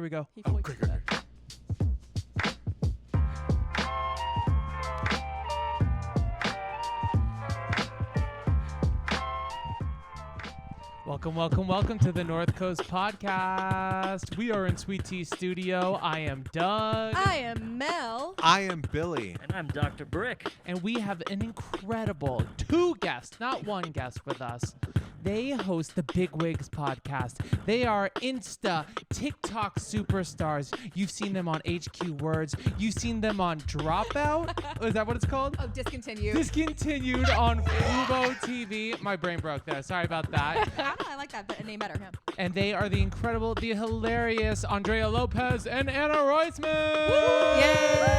here we go. Quick. Welcome to the North Coast Podcast. We are in Sweet Tea Studio. I am Doug. I am Mel. I am Billy. And I'm Dr. Brick. And we have an incredible two guests, not one guest with us. They host the Big Wigs podcast. They are Insta, TikTok superstars. You've seen them on HQ Words. You've seen them on Dropout. Is that what it's called? Oh, discontinued. Discontinued on Fubo TV. My brain broke there. Sorry about that. I like that name better. Yeah. And they are the incredible, the hilarious Andrea Lopez and Anna Roisman. Yay!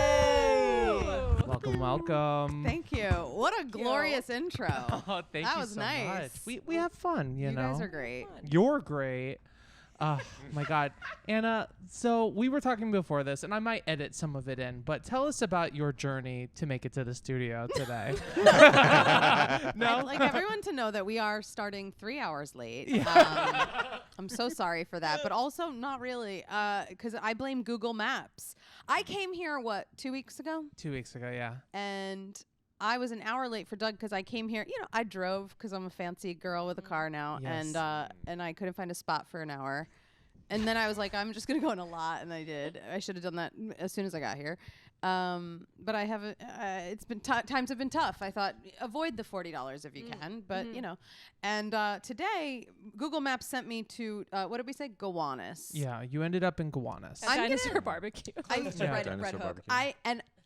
Welcome. Thank you. What a glorious intro. Oh, thank That you was so nice. much. We have fun, you know. You guys are great. You're great. My God. Anna, so we were talking before this, and I might edit some of it in, but tell us about your journey to make it to the studio today. No? I'd like everyone to know that we are starting 3 hours late. I'm so sorry for that, but also not really, because I blame Google Maps. I came here, 2 weeks ago? 2 weeks ago, yeah. And I was an hour late for Doug because I came here. You know, I drove because I'm a fancy girl with a car now, Yes. and I couldn't find a spot for an hour. And then I was like, I'm just gonna go in a lot, and I did. I should have done that as soon as I got here. But I haven't. It's been times have been tough. I thought avoid the $40 if you can, but you know. And today, Google Maps sent me to what did we say? Gowanus. Yeah, you ended up in Gowanus. Dinosaur barbecue. Dinosaur barbecue.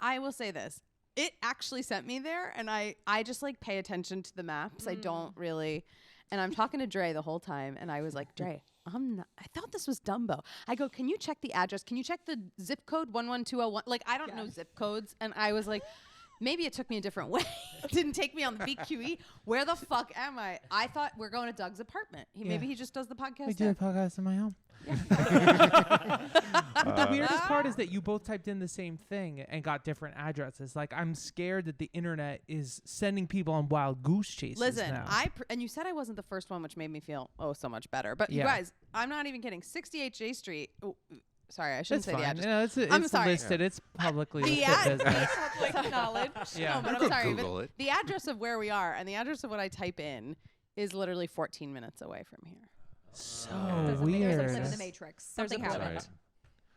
I will say this. It actually sent me there, and I just like pay attention to the maps. I don't really, and I'm talking to Dre the whole time, and I was like, Dre, I thought this was Dumbo. I go, can you check the address? Can you check the zip code 11201? Like, I don't know zip codes, and I was like, maybe it took me a different way. It didn't take me on the BQE. Where the fuck am I? I thought we're going to Doug's apartment. Maybe he just does the podcast. We do a podcast in my home. The weirdest part is that you both typed in the same thing and got different addresses. Like, I'm scared that the internet is sending people on wild goose chases. Listen, now. and you said I wasn't the first one, which made me feel so much better. But you guys, I'm not even kidding. 68 J Street. Oh, sorry, I shouldn't say the address. No, it's I'm sorry. listed. It's publicly The listed business. Public knowledge. Yeah. No, but You I'm could sorry. Google But it. the address of where we are and the address of what I type in is literally 14 minutes away from here. So There's weird. like in the Matrix. There's Something a happened. Right.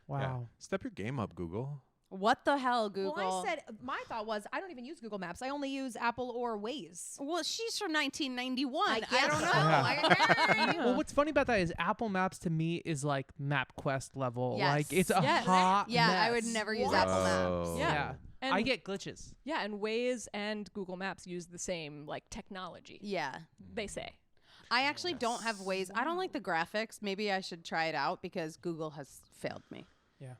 Wow. Yeah. Step your game up, Google. What the hell, Google? Well, I said my thought was I don't even use Google Maps. I only use Apple or Waze. Well, she's from 1991. I don't know. Yeah. Well, what's funny about that is Apple Maps to me is like MapQuest level. Yes. Like, it's a Yes. hot Yeah, mess. I would never use Whoa. Apple Maps. Yeah. And I get glitches. Yeah, and Waze and Google Maps use the same like technology. Yeah. They say. I actually don't have Waze. I don't like the graphics. Maybe I should try it out because Google has failed me. Yeah.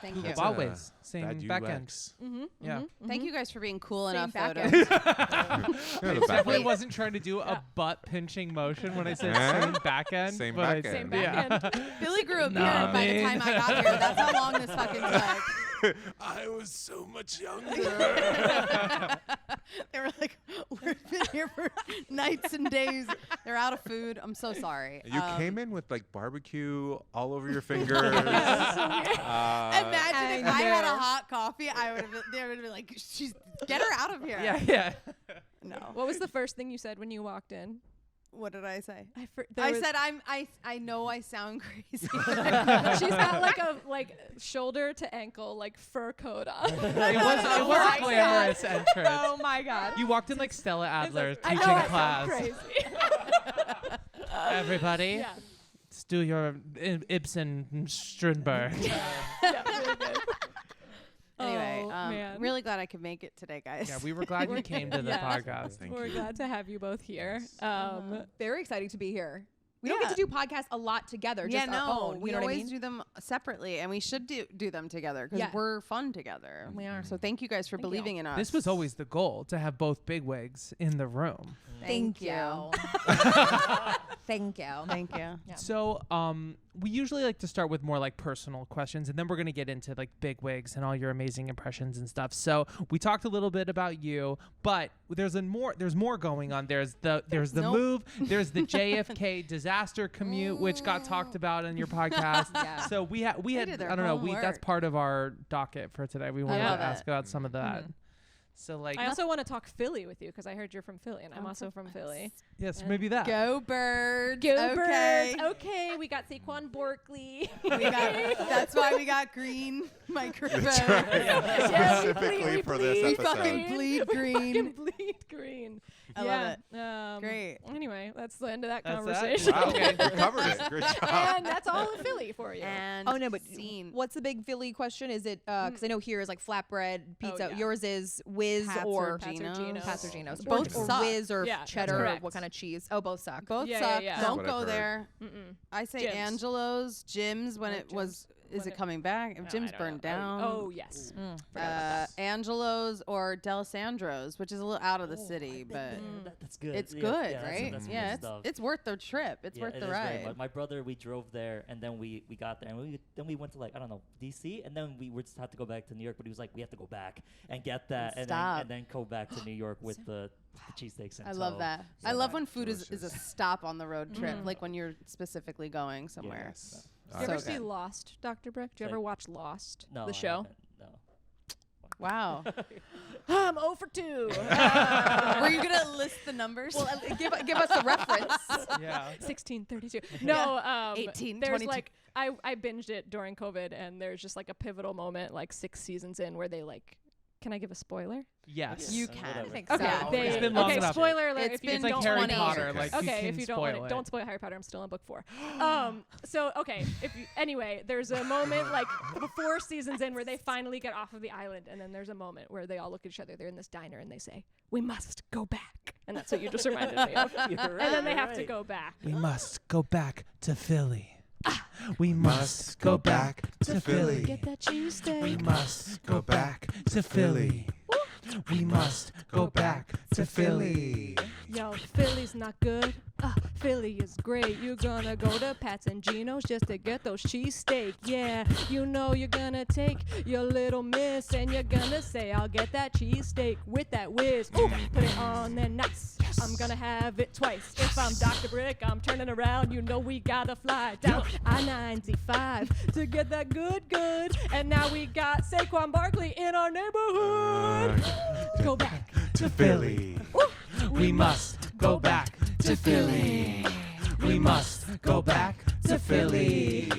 Thank Google you. That's Always. Same bad backend. UX. Yeah. Thank you guys for being cool Same enough, back though. end. To The back Definitely end. wasn't trying to do a butt pinching motion when I said Huh? same backend. Same but I- backend. Same Yeah. backend. Billy grew up Nah, here by the man. time I got here. That's how long this fucking took. I was so much younger. They were like, we've been here for nights and days. They're out of food. I'm so sorry. You came in with like barbecue all over your fingers. Imagine if I had a know. hot coffee, they would have been like, get her out of here. Yeah. No. What was the first thing you said when you walked in? What did I say? I said I know I sound crazy. she's got like a shoulder to ankle like fur coat on. It was a glamorous entrance. Oh my god. You walked in like Stella Adler I teaching know, I sound class. crazy. Everybody, Yeah. let's do your Ibsen Strindberg. Yeah, really good. Anyway, Oh, man. really glad I could make it today, guys. Yeah, we were glad you came to the Yeah. podcast. Thank We're you. glad to have you both here. Very exciting to be here. We don't Yeah. get to do podcasts a lot together. Yeah, just our no, own, we you know what I always mean? do them separately, and we should do them together because Yeah. we're fun together. We are. So thank you guys for Thank you. believing in us. This was always the goal, to have both bigwigs in the room. Thank you. Thank you. Thank you. Yeah. So, we usually like to start with more like personal questions, and then we're gonna get into like bigwigs and all your amazing impressions and stuff. So we talked a little bit about you, but there's more going on. There's the Nope. move. There's the JFK. Does disaster commute, which got talked about in your podcast. Yeah. So we had did their I don't know, that's homework. part of our docket for today. We wanted to love ask it. about some of that. So like I also want to talk Philly with you because I heard you're from Philly, and I'm also from Philly. yes, Yeah. maybe that. Go Birds. Go okay. Birds. Okay, we got Saquon Barkley. That's why we got green microphone. Yeah, Specifically we for this bleed We fucking episode. bleed We green. fucking bleed green. I yeah. love it. Great. Anyway, that's the end of that That's that? conversation. Wow, we covered it. Great job. And that's all in Philly for you. And Oh no, but scene. what's the big Philly question? Is it because I know here is like flatbread pizza. yeah. Yours is whiz Pats or or Geno's. Pats or Geno's. Both or suck. whiz or Yeah, that's cheddar. Or correct. what kind of cheese? Oh, both suck. Both Yeah, suck. yeah. That's Don't what go I've heard. there. Mm-mm. I say Jim's. Angelo's, Jim's when Oh, it was. Is When it coming back? If No, Jim's I don't burned know. down. Oh, yes. Mm. Forgot about that. Angelo's or Delisandro's, which is a little out of the city, but That's good. it's Yeah, good, yeah, right? That's Yeah, good it's stuff. it's worth the trip. It's Yeah, worth it the is very ride. much. My brother, we drove there, and then we got there, and we went to like, I don't know, DC, and then we just had to go back to New York, but he was like, we have to go back and get that, Stop. and then go back to New York with the cheesesteaks. I love that. I so love that- when food is a delicious. stop on the road trip, like when you're specifically going somewhere. Yes. Do you ever So see good. Lost, Dr. Brick? Do you Say- ever watch Lost, No, the I show? haven't, No. Wow. I'm 0 for 2. Were you gonna list the numbers? Well, give us the reference. Yeah. 1632. No, 18, there's 22. like I binged it during COVID, and there's just like a pivotal moment, like 6 seasons in, where they like. Can I give a spoiler? Yes. You Yeah, can. whatever. I think Okay, so. they, It's been long okay. enough. Spoiler alert! It's if you been It's like don't Harry wanna, Potter. Like you Okay, can if you don't spoil want it. don't spoil Harry Potter. I'm still on book 4. So okay, if you anyway, there's a moment like before seasons in where they finally get off of the island, and then there's a moment where they all look at each other. They're in this diner and they say, "We must go back," and that's what you just reminded me of. You're And then they right, have to right. go back. We must go back to Philly. We must go back to Philly. Get that cheesesteak. We must go back to Philly. We must go back to Philly. Yo, Philly's not good. Philly is great. You're gonna go to Pat's and Geno's just to get those cheesesteak. Yeah, you know you're gonna take your little miss and you're gonna say, I'll get that cheesesteak with that whiz. Ooh, put it on there nice. I'm gonna have it twice. If I'm Dr. Brick, I'm turning around. You know we gotta fly down I-95 to get that good. And now we got Saquon Barkley in our neighborhood. Go back To Philly. We must go back to Philly. We must go back to Philly.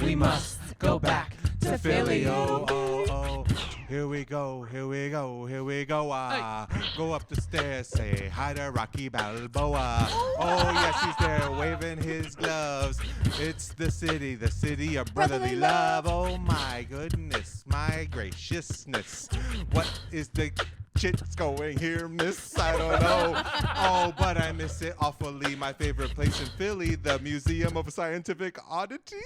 We must go back to Philly. Oh, oh, oh. Here we go, here we go, here we go. Go up the stairs, say hi to Rocky Balboa. Oh, yes, he's there waving his gloves. It's the city of brotherly love. Oh, my goodness, my graciousness. What is the shit's going here, miss? I don't know. Oh, but I miss it awfully. My favorite place in Philly, the Museum of Scientific Oddities.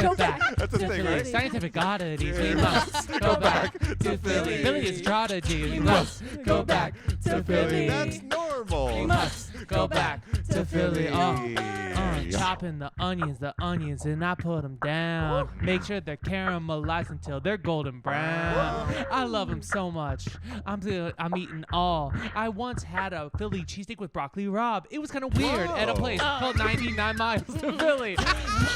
Go back. That's a to thing, Philly. right? Scientific oddities. We Yeah. must go back to Philly. Philly is strategy. We must go back to Philly. That's normal. We must go back to Philly. Chopping the onions, and I put them down. Make sure they're caramelized until they're golden brown. I love them so much. I'm eating all. I once had a Philly cheesesteak with broccoli rabe. It was kind of weird at a place called 99 Miles to Philly.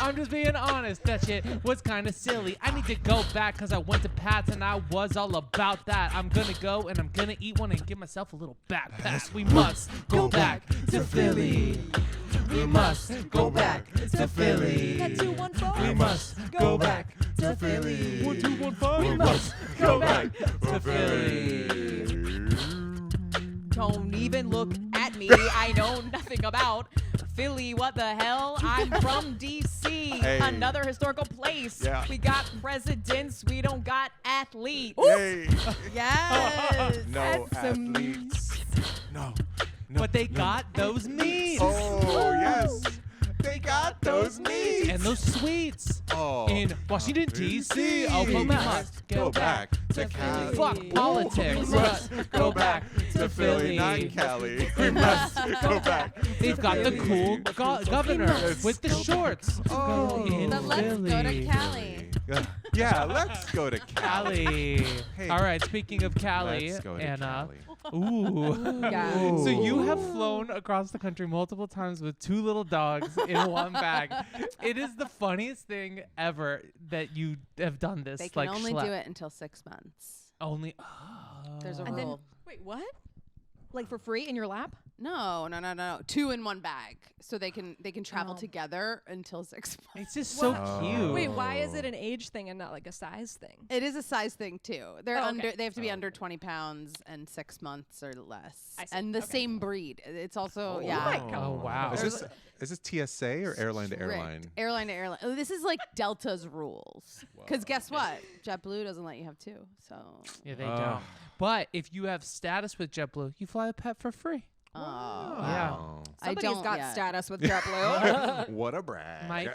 I'm just being honest. That shit was kind of silly. I need to go back because I went to Pat's and I was all about that. I'm going to go and I'm going to eat one and give myself a little backpack. We must go back to Philly. We must go back to Philly. That 214. We must go back to Philly. 1215. We must go back to Philly. Don't even look at me. I know nothing about Philly. What the hell? I'm from D.C. Hey. Another historical place. Yeah. We got presidents. We don't got athletes. Yay. Yes. No That's athletes. No. But they got those meats. Oh, yes. They got those meats. And those sweets. Oh. In Washington, D.C. Oh, but we must go back to Cali. Fuck politics. We must go back to Philly, not Cali. We must go back. They've got the cool governor Let's with the go back. shorts. Oh. In But let's go to Philly. Cali. Yeah, let's go to Cali. Cali. Hey, All right, speaking of Cali, let's go to Anna. Cali. Ooh. Yeah. So you have flown across the country multiple times with 2 little dogs in one bag. It is the funniest thing ever that you have done this. They can like only schlep. do it until 6 months. Only. There's a And then, rule. wait, what? Like for free in your lap? No. 2 in one bag, so they can travel Oh. together until 6 months. It's just so Oh. cute. Wait, why is it an age thing and not like a size thing? It is a size thing too. They're Oh, okay. under. They have to be Oh, under okay. 20 pounds and 6 months or less, I see. and the Okay. same breed. It's also Oh, yeah. my God. Oh, wow. Is this TSA or airline to strict. airline? Airline to airline. Oh, this is like Delta's rules. Because guess what? JetBlue doesn't let you have 2. So. Yeah, they Oh. don't. But if you have status with JetBlue, you fly a pet for free. Oh. Yeah. Oh. I Somebody's don't got yet. status with JetBlue. What a brag. Mike.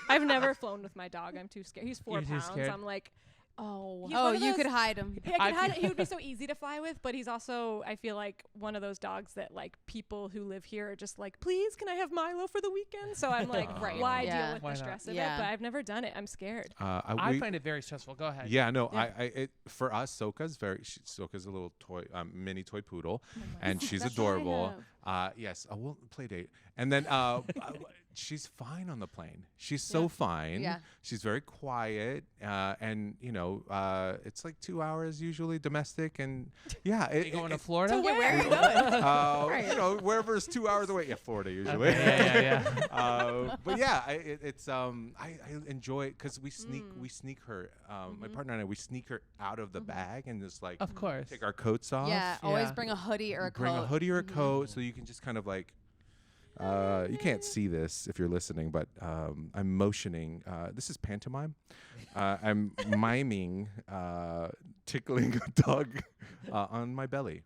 I've never flown with my dog. I'm too scared. He's 4 You're too pounds. scared? I'm like, oh. He's Oh, one of you those- could hide him. Yeah, I could I hide feel- it. He would be so easy to fly with, but he's also, I feel like, one of those dogs that like people who live here are just like, please, can I have Milo for the weekend? So I'm like, Right. why Yeah. deal with Why the not? stress of Yeah. it? But I've never done it. I'm scared. I find it very stressful. Go ahead. Yeah, no, Yeah. for us, Soca's a little toy, mini toy poodle, and she's That's what I adorable. Yes, we'll play date, and then she's fine on the plane. She's so fine. Yeah. She's very quiet, and it's like 2 hours usually domestic, and yeah, You going to Florida? So where are you going? wherever's 2 hours away. Yeah, Florida usually. Okay, yeah. But yeah, I enjoy it because we sneak her. My partner and I, we sneak her out of the bag and just like Of course. take our coats off. Yeah, always Yeah. bring a hoodie or a Bring coat. a hoodie or a coat so you can just kind of like. You can't see this if you're listening, but I'm motioning. This is pantomime. I'm miming tickling a dog on my belly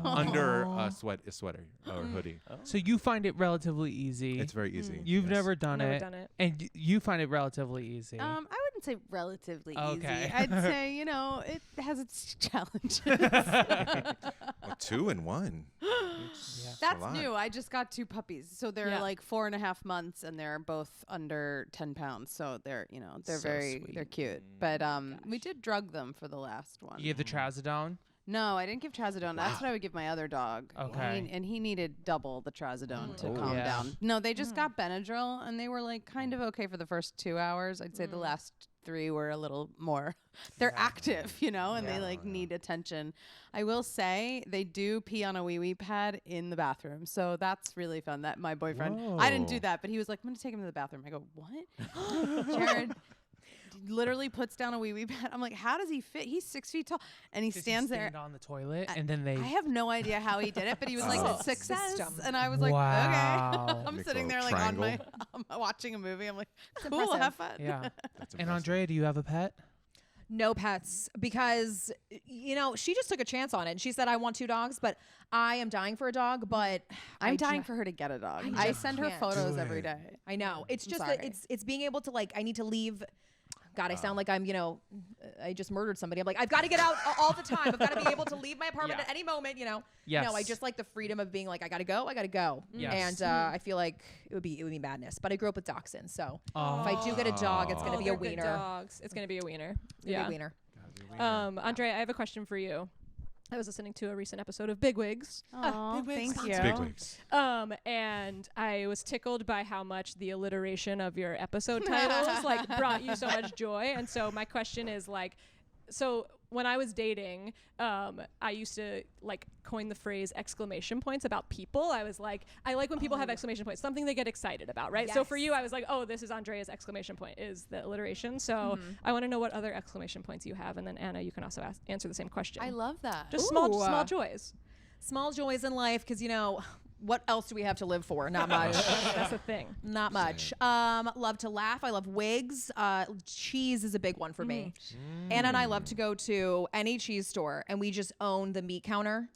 under a sweater or hoodie. So you find it relatively easy. It's very easy. You've yes. never done Never it. done it. And you find it relatively easy. I wouldn't say relatively Okay. easy. I'd say, it has its challenges. Well, 2 in 1. That's lot. new. I just got 2 puppies. So they're Yeah. like 4.5 months and they're both under 10 pounds. So they're, they're So they're sweet. cute. But we did drug them for the last one. You give the trazodone? No, I didn't give trazodone. That's what I would give my other dog. Okay. And he needed double the trazodone to Oh. calm Yeah. down. No, they just got Benadryl and they were like kind of okay for the first 2 hours. I'd say the last 3 were a little more. They're active, and they like need attention. I will say they do pee on a wee-wee pad in the bathroom. So that's really fun. That my boyfriend, I didn't do Whoa. that, but he was like, I'm going to take him to the bathroom. I go, what? Jared literally puts down a wee-wee pad. I'm like, how does he fit? He's 6 feet tall. And he Does stands he there. stand on the toilet and then they. I have no idea how he did it, but he was like Oh. success, System. and I was like, Wow. okay. I'm Makes a sitting there little like on triangle. I'm watching a movie. I'm like, cool, impressive. have fun. Yeah. That's And impressive. Andrea, do you have a pet? No pets because she just took a chance on it. She said I want 2 dogs, but I am dying for a dog. But I'm I dying ju- for her to get a dog. I I just send her can't. photos Do every it. day. I know it's I'm just sorry. that it's being able to I need to leave. God, I sound like I'm I just murdered somebody. I'm like I've got to get out all the time. I've got to be able to leave my apartment Yeah. at any moment. Yes. No, I just like the freedom of being like I gotta go. Yes. And I feel like it would be madness. But I grew up with dachshunds, so Oh. if I do get a dog, it's gonna be a They're good wiener. dogs. It's gonna be a wiener. It's gonna be a wiener. Andrea, I have a question for you. I was listening to a recent episode of Bigwigs. Oh, Bigwigs. thank It's you. bigwigs. And I was tickled by how much the alliteration of your episode titles brought you so much joy. And so my question is so when I was dating, I used to coin the phrase exclamation points about people. I was like, I like when people have exclamation points, something they get excited about, right? So for Yes. you, I was like, oh, this is Andrea's exclamation point is the alliteration. So I want to know what other exclamation points you have. And then Anna, you can also answer the same question. I love that. Just Ooh. small joys. Small joys in life, because what else do we have to live for? Not much. That's the thing. Not much. Love to laugh. I love wigs. Cheese is a big one for me. Anna and I love to go to any cheese store and we just own the meat counter.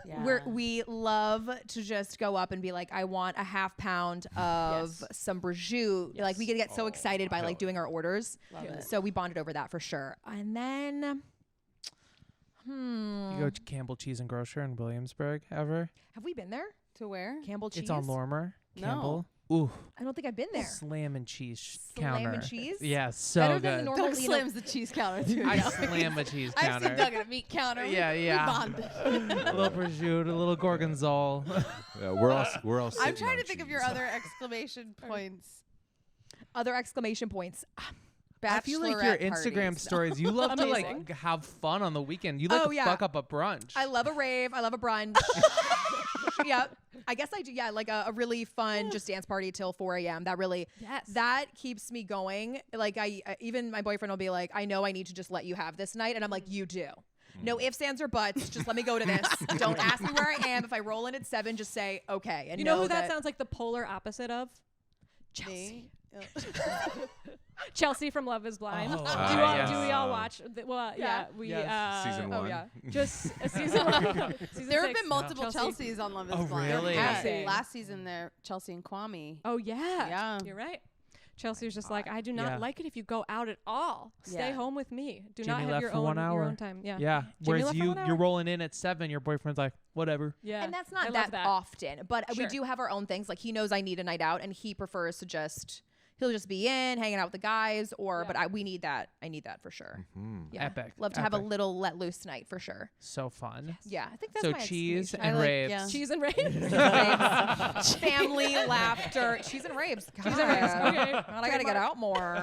Yeah. We love to just go up and be like, I want a half pound of some prosciutto. Like we get so excited by doing our orders. Love it. So we bonded over that for sure. And then You go to Campbell Cheese and Grocer in Williamsburg ever? have we been there? To where? Campbell Cheese. It's on Lorimer. No. Campbell. Ooh, I don't think I've been there. slam and cheese Slam counter. and cheese? Yeah, so Better than the good. normal Doug Lena- slams the cheese counter too. I yeah. slam a cheese I've counter. seen Doug at a meat counter. Yeah, We yeah. bond. A little prosciutto, a little gorgonzola. Yeah, we're all. I'm sitting trying on to think of your cheese. other exclamation points. Other exclamation points. I feel like your Bachelorette Instagram parties. stories, you love to Amazing. like have fun on the weekend. You like Oh, to yeah. fuck up a brunch. I love a rave. I love a brunch. Yep. I guess I do. Yeah, like a really fun just dance party till 4 a.m. That really, Yes. that keeps me going. Like I even my boyfriend will be like, I know I need to just let you have this night, and I'm like, you do. No ifs, ands, or buts. Just let me go to this. Don't ask me where I am. If I roll in at 7, just say okay. And You know who that sounds like the polar opposite of? Me? Chelsea from Love Is Blind. Oh, do, yes. do we all watch? Well, yeah, we. Yes. Season Oh 1. yeah. Just season 1. Season There have 6. been multiple Chelsea. Chelseas on Love Is Oh, Blind. really? Yeah. Amazing. Last season, there Chelsea and Kwame. Oh yeah. Yeah. You're right. Chelsea was just like, I do not Yeah. like it if you go out at all. Stay Yeah. home with me. Do Jimmy not have left your for 1 your hour. own time. Yeah. Yeah. Jimmy Whereas left for 1 you're hour? rolling in at 7, your boyfriend's like, whatever. Yeah. And that's I not love that often, but we Sure. do have our own things. Like he knows I need a night out, and he prefers to just he'll just be in hanging out with the guys, or Yeah. but we need that. I need that for sure. Yeah, Epic. Love to have a Epic. little let loose night for sure. So fun. Yeah, I think that's So my cheese exclamation. and I like- raves. yeah. Cheese and rain. Raves. Family laughter, cheese and raves. Cheese and raves. God. Okay. God, I gotta get out more.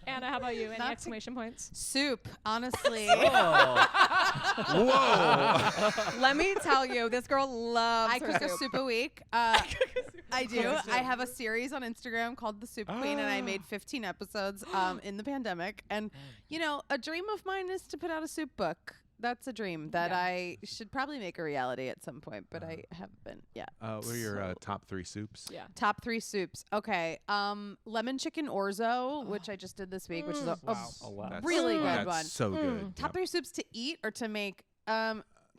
Anna, how about you? Any Not exclamation points? Soup, honestly. Whoa! Let me tell you, this girl loves I her cook a soup. soup a week. I do. I have a series on Instagram called The Soup Queen, and I made 15 episodes in the pandemic. And, you know, a dream of mine is to put out a soup book. That's a dream that I should probably make a reality at some point, but I haven't yet. What are your top 3 soups? Yeah. Top 3 soups. Okay. Lemon chicken orzo, which I just did this week, which is a Wow. Oh wow. That's, really good that's one. so good. Top Yep. 3 soups to eat or to make.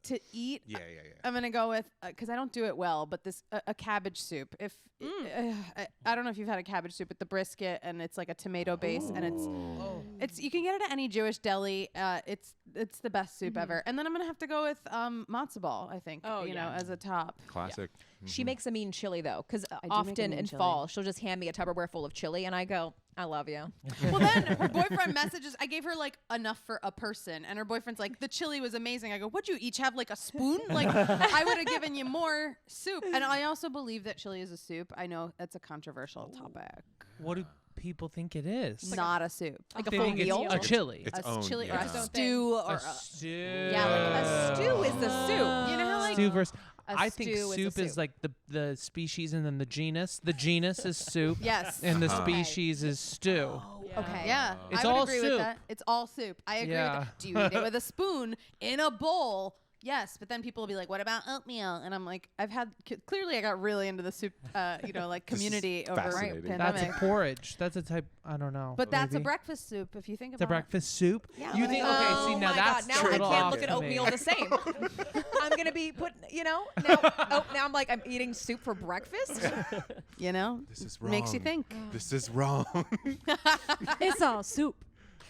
To eat, Yeah. I'm gonna go with because I don't do it well, but this a cabbage soup. If I don't know if you've had a cabbage soup with the brisket and it's like a tomato base and it's you can get it at any Jewish deli. It's the best soup ever. And then I'm gonna have to go with matzo ball. I think Oh, you know yeah. as a top. Classic. She makes a mean chili though, because make a often mean in chili. fall she'll just hand me a Tupperware full of chili, and I go, "I love you." Well, then her boyfriend messages. I gave her like enough for a person, and her boyfriend's like, "The chili was amazing." I go, "Would you each have like a spoon? Like, I would have given you more soup." And I also believe that chili is a soup. I know that's a controversial topic. What do people think it is? Not a soup. Like a They full think it's meal. a chili. It's A own, chili or yeah. a stew or a stew. yeah, like A stew is the soup. You know how like Stew versus. A I think stew is a soup is soup. like the species and then the genus. The genus is soup. yes. And the Uh-huh. species is stew. Okay. Yeah, It's I would all agree soup. with that. It's all soup. I agree Yeah. with that. Do you eat it with a spoon in a bowl? Yes, but then people will be like, "What about oatmeal?" And I'm like, clearly I got really into the soup, like This is community over fascinating. pandemic. That's a porridge. That's a type. I don't know. But that's a maybe. breakfast soup if you think It's a about breakfist soup. Yeah, You like- think? Okay. Oh See now my that's God, now a I little can't off look at to oatmeal me. the same. I'm gonna be put, now I'm like I'm eating soup for breakfast. it. You know, This is wrong. makes you think. This is wrong. It's all soup.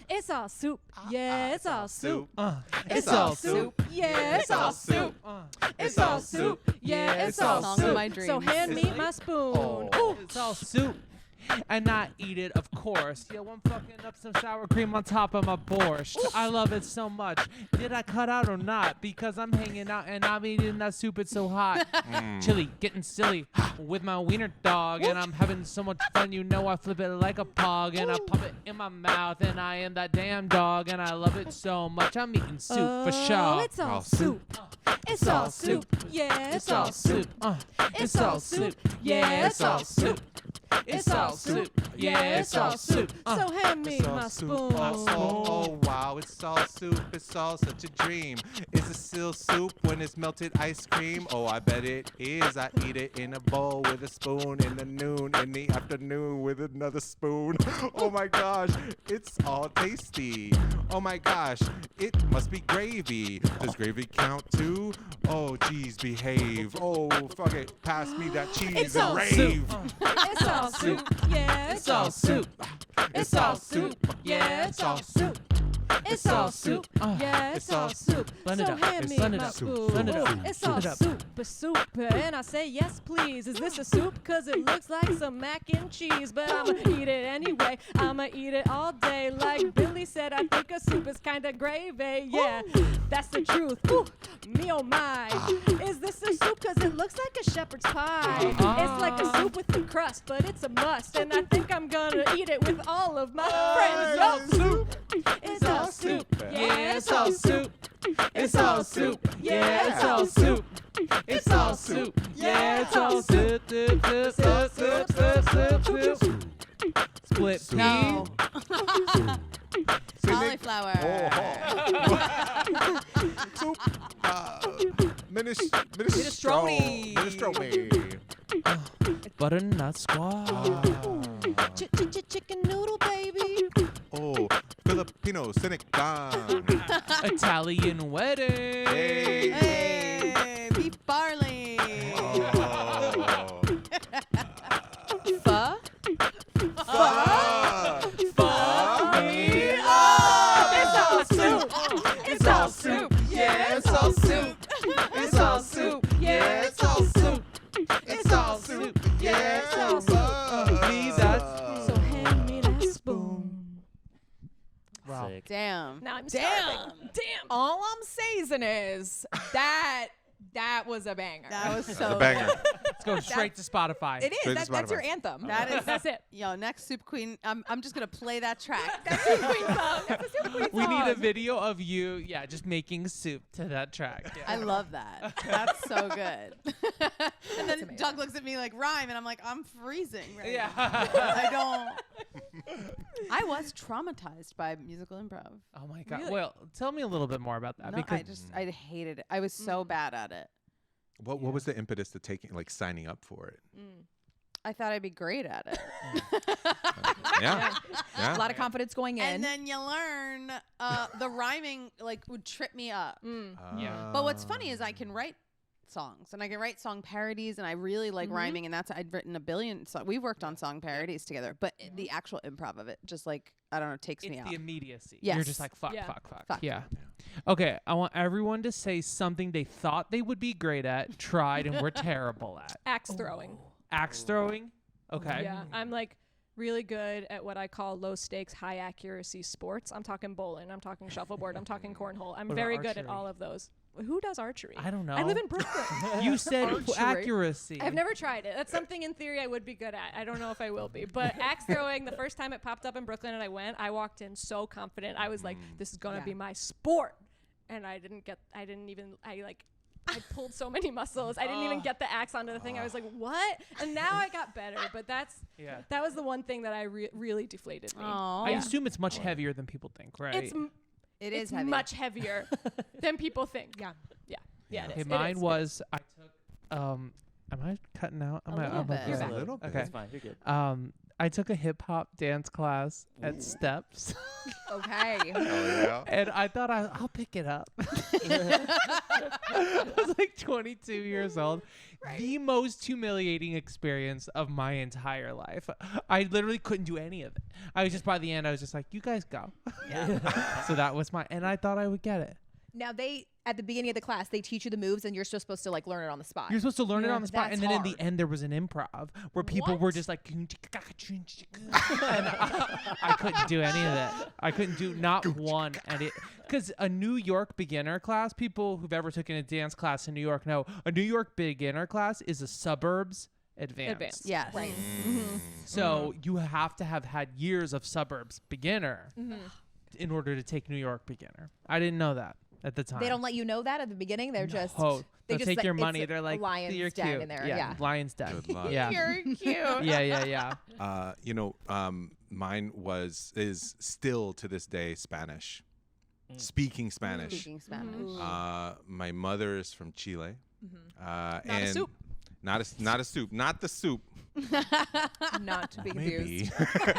It's all soup. Yeah, it's all soup. It's all soup. Yeah, it's all soup. It's all soup. Yeah, it's all Song of soup. my So dreams. hand me my spoon. Ooh. It's all soup. And not eat it, of course. Yo, I'm fucking up some sour cream on top of my borscht. I love it so much. Did I cut out or not? Because I'm hanging out and I'm eating that soup. It's so hot. Chili, getting silly with my wiener dog. And I'm having so much fun. You know I flip it like a pog. And I pop it in my mouth. And I am that damn dog. And I love it so much. I'm eating soup for Oh, sure. it's all All soup. It's all soup. Yeah, it's all soup. It's all soup. Yeah, it's all soup. It's all soup. Yeah, it's all soup. So hand me It's all my soup. spoon. Oh, wow, it's all soup. It's all such a dream. Is it still soup when it's melted ice cream? Oh, I bet it is. I eat it in a bowl with a spoon in the noon, in the afternoon with another spoon. Oh my gosh, it's all tasty. Oh my gosh, it must be gravy. Does gravy count too? Oh, geez, behave. Oh, fuck it. Pass me that cheese It's and all rave. It's all soup. Yeah, it's all soup. It's all soup. Yeah, it's all soup. It's all soup. Yeah, it's all soup. Blend it So up. hand me Blend it my up. spoon. Blend it up. It's all Blend it up. soup. And I say, yes, please. Is this a soup? Cause it looks like some mac and cheese. But I'ma eat it anyway. I'ma eat it all day. Like Billy said, I think a soup is kinda gravy. Yeah, that's the truth. Ooh, me oh my. Is this a soup? Cause it looks like a shepherd's pie. It's like a soup with the crust, but it's a must. And I think I'm gonna eat it with all of my friends. Yo, soup. It's all soup. Yeah, it's all soup. It's all soup. Yeah, it's all soup. It's all soup. Yeah, it's all soup. Soup. Split pea. No. Cauliflower. Soup. Minestrone. Minestrone. Butternut squash. Chicken noodle, baby. Oh, Filipino sinigang. Italian wedding. Hey. Hey, beef barley. Oh. Pho. It's all soup. It's all soup. Yeah, it's all soup. It's all soup. Yeah, it's all soup. It's all soup. Yeah, it's all soup. Please, that's So hand me that spoon. wow. Sick. Damn. Now I'm Damn. starving. Damn. All I'm saying is that was a banger. That was so A banger. Let's go straight to Spotify. It is. Straight to That's your Spotify. anthem. That is That's it. Yo, next Soup Queen. I'm just gonna play that track. That's your queen song. That's a Soup Queen We need a song. video of you, yeah, just making soup to that track. Yeah. I love that. That's so good. And then amazing. Doug looks at me like rhyme, and I'm like, I'm freezing right Yeah. now. I don't. I was traumatized by musical improv. Oh my god. Really? Well, tell me a little bit more about that No, because I hated it. I was so bad at it. What was the impetus to taking, like, signing up for it? I thought I'd be great at it. Yeah. A lot of confidence going in. And then you learn the rhyming like would trip me up. Yeah. But what's funny is I can write songs and I can write song parodies and I really like rhyming and I'd written a billion songs. We've worked on song parodies together, but the actual improv of it just like I don't know takes me it's out. the immediacy. You're Yes. just like fuck, Yeah. fuck. Yeah. Okay, I want everyone to say something they thought they would be great at, tried, and were terrible at. Axe throwing. Axe throwing. Okay. Yeah, I'm like really good at what I call low stakes, high accuracy sports. I'm talking bowling, I'm talking shuffleboard, I'm talking cornhole. I'm What about very good archery? at all of those. Who does archery? I don't know. I live in Brooklyn. You said Archery. accuracy. I've never tried it. That's something in theory I would be good at. I don't know if I will be. But axe throwing, the first time it popped up in Brooklyn and I walked in so confident. I was like, this is going to be my sport. And I pulled so many muscles. I didn't even get the axe onto the thing. I was like, what? And now I got better. But that was the one thing that I really deflated me. Aw. I assume it's much heavier than people think, right? It's heavy. much heavier than people think. Yeah. Yeah, it Okay, is. mine was I took am I cutting out? A little bit. You're A back. little bit. Okay. It's fine. You're good. I took a hip hop dance class at Steps. Okay. Oh, yeah. And I thought I'll pick it up. I was like 22 years old. The most humiliating experience of my entire life. I literally couldn't do any of it. I was just by the end, I was just like, you guys go. So that was and I thought I would get it. Now at the beginning of the class, they teach you the moves and you're just supposed to like learn it on the spot. You're supposed to learn it on the spot. That's And then in hard. the end, there was an improv where people were just like, and I couldn't do any of it. I couldn't do not one. And because a New York beginner class, people who've ever taken a dance class in New York know a New York beginner class is a suburbs advanced. Yes. Right. So you have to have had years of suburbs beginner in order to take New York beginner. I didn't know that at the time. They don't let you know that at the beginning. They're just Oh, they they'll just take like, your it's money. a They're like, lion's you're den cute. in there. Yeah. Lion's den. Good luck. Yeah. You're cute. Yeah. Mine is still to this day Spanish. Speaking Spanish. Speaking Spanish. My mother is from Chile. Not and a soup. Not a soup. Not the soup. Not to be confused. Maybe.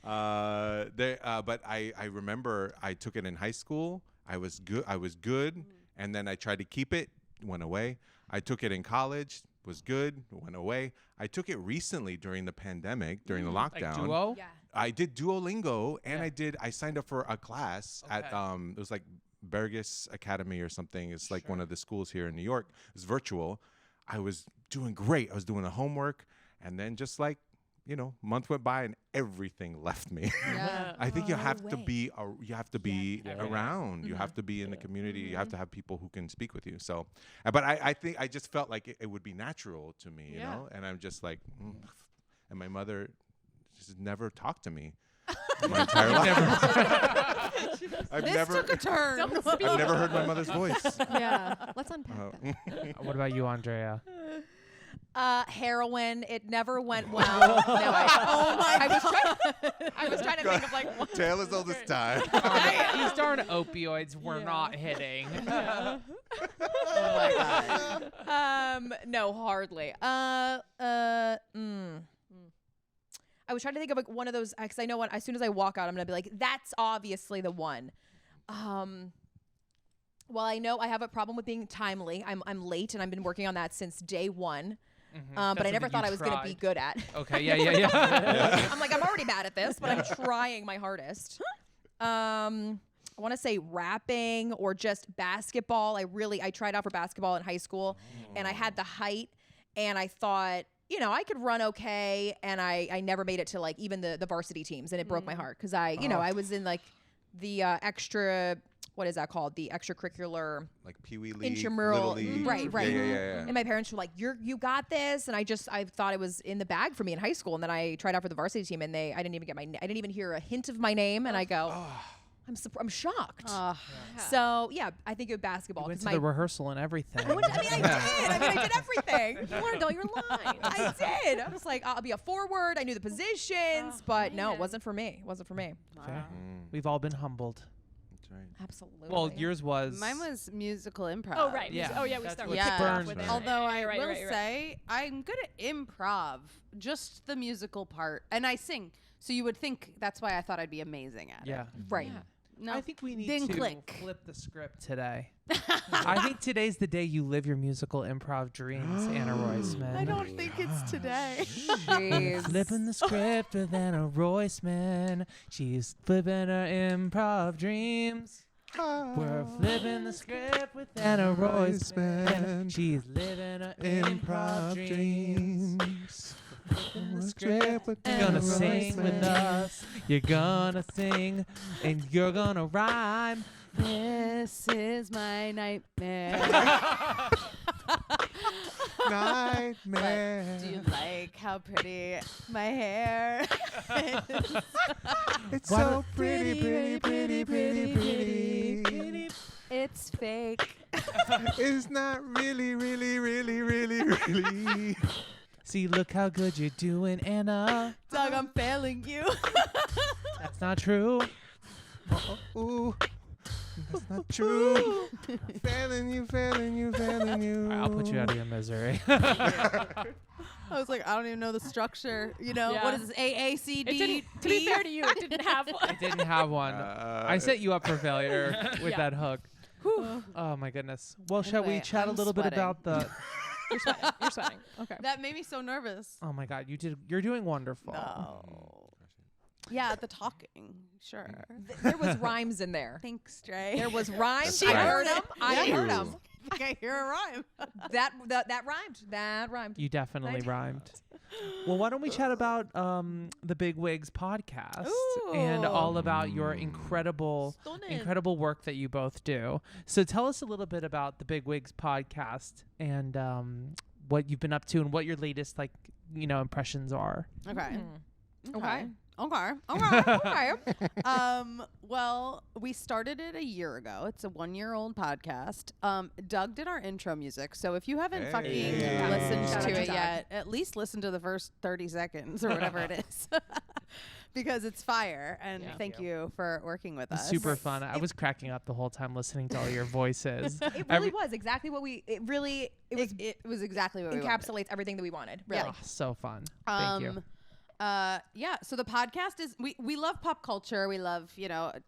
But I remember I took it in high school. I was good, and then I tried to keep it. Went away. I took it in college. Was good. Went away. I took it recently during the pandemic, during the Like lockdown. duo? Yeah. I did Duolingo, and Yeah. I signed up for a class at Okay. it was like Burgess Academy or something. It's like one of the schools here in New York. It was virtual. I was doing great. I was doing the homework, and then just like, month went by and everything left me. Yeah. I think you have to way. be around. You Yeah. have to be in the community. You have to have people who can speak with you. So, but I think I just felt like it would be natural to me, you Yeah. know. And I'm just like, and my mother just never talked to me my entire life. I've This never took a turn. I've never heard my mother's voice. Yeah. Let's unpack that. What about you, Andrea? Heroin. It never went well. I was trying to think of like what. Tale as old as time. These darn opioids were not hitting. No, hardly. I was trying to think of like one of those because I know as soon as I walk out, I'm gonna be like, that's obviously the one. Well, I know I have a problem with being timely. I'm late, and I've been working on that since day one. But I never thought I was gonna be good at. Okay, yeah. I'm like, I'm already bad at this, but I'm trying my hardest. I want to say rapping or just basketball. I tried out for basketball in high school, and I had the height, and I thought, I could run okay, and I never made it to like even the varsity teams, and it broke my heart because I was in like the extra. What is that called? The extracurricular, Like Pee Wee League, intramural, Little League. right. Yeah. And my parents were like, "You got this," and I thought it was in the bag for me in high school, and then I tried out for the varsity team, and I didn't even hear a hint of my name, and I go, I'm shocked. So yeah, I think of basketball. You went 'cause to the rehearsal and everything. I did everything. You learned all your lines. I did. I was like, I'll be a forward. I knew the positions, but no, it wasn't for me. It wasn't for me. Fair. We've all been humbled. That's right. Absolutely. Well, yours was. Mine was musical improv. Oh, right. Yeah. Oh, yeah. We That's start what with kicked kick off off with with it. it. Although I Right, will right. say I'm good at improv, just the musical part, and I sing. So you would think that's why I thought I'd be amazing at it. Yeah. right. No, I think we need didn't to click. flip the script today. I think today's the day you live your musical improv dreams, Anna Roisman. I don't think it's today. Flipping the script with Anna Roisman. She's flipping her improv dreams. We're flipping the script with Anna Roisman. She's living her improv dreams. Flipping the script with You're gonna sing with us. You're gonna sing and you're gonna rhyme. This is my nightmare. Nightmare. Do you like how pretty my hair is? It's Why so don't- pretty. It's fake. It's not really. See, look how good you're doing, Anna. Doug, I'm failing you. That's not true. Ooh, that's not true. Failing you. I'll put you out of your misery. I was like, I don't even know the structure. Yeah. What is this? AACD? It didn't, to be fair to you, it didn't have one. I didn't have one. I set you up for failure with Yeah. that hook. Oh my goodness. Well, shall we Anyway, chat a I'm little bit sweating. about the? You're sweating. You're sweating. Okay. That made me so nervous. Oh my God, you're doing wonderful. No. Yeah, the talking. Sure. There was rhymes in there. Thanks, Dre. There was rhymes. That's I right. heard them. I Yeah. heard them. I think I hear a rhyme. That rhymed. That rhymed. You definitely rhymed. Well, why don't we chat about the Big Wigs podcast and all about your incredible work that you both do. So tell us a little bit about the Big Wigs podcast and what you've been up to and what your latest impressions are. Okay. Okay. Okay. Well, we started it a year ago. It's a 1-year-old podcast. Doug did our intro music. So if you haven't fucking Hey. listened Shout out to to it Doug. yet, at least listen to the first 30 seconds or whatever it is. Because it's fire. And thank you for working with us. Super fun. I was cracking up the whole time listening to all your voices. It really was exactly what we. It was It was exactly what we wanted. encapsulates everything that we wanted. Really. Oh, so fun. Thank you. Yeah. So the podcast is we love pop culture. We love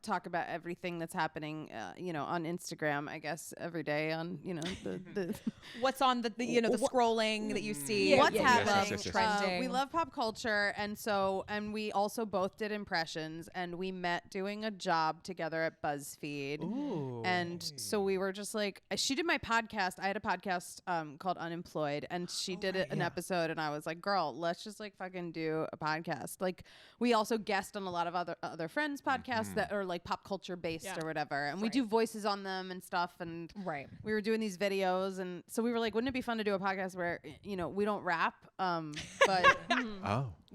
talk about everything that's happening on Instagram. I guess every day on the What's on the scrolling that you see? what's Yeah, happening. yes, yes. Trending. We love pop culture, and we also both did impressions, and we met doing a job together at BuzzFeed. Ooh. And so we were just like, she did my podcast. I had a podcast called Unemployed, and she did an episode, and I was like, girl, let's just like fucking do a podcast. Like, we also guest on a lot of other friends' podcasts that are like pop culture based or whatever, and we do voices on them and stuff. And we were doing these videos, and so we were like, wouldn't it be fun to do a podcast where we don't rap, but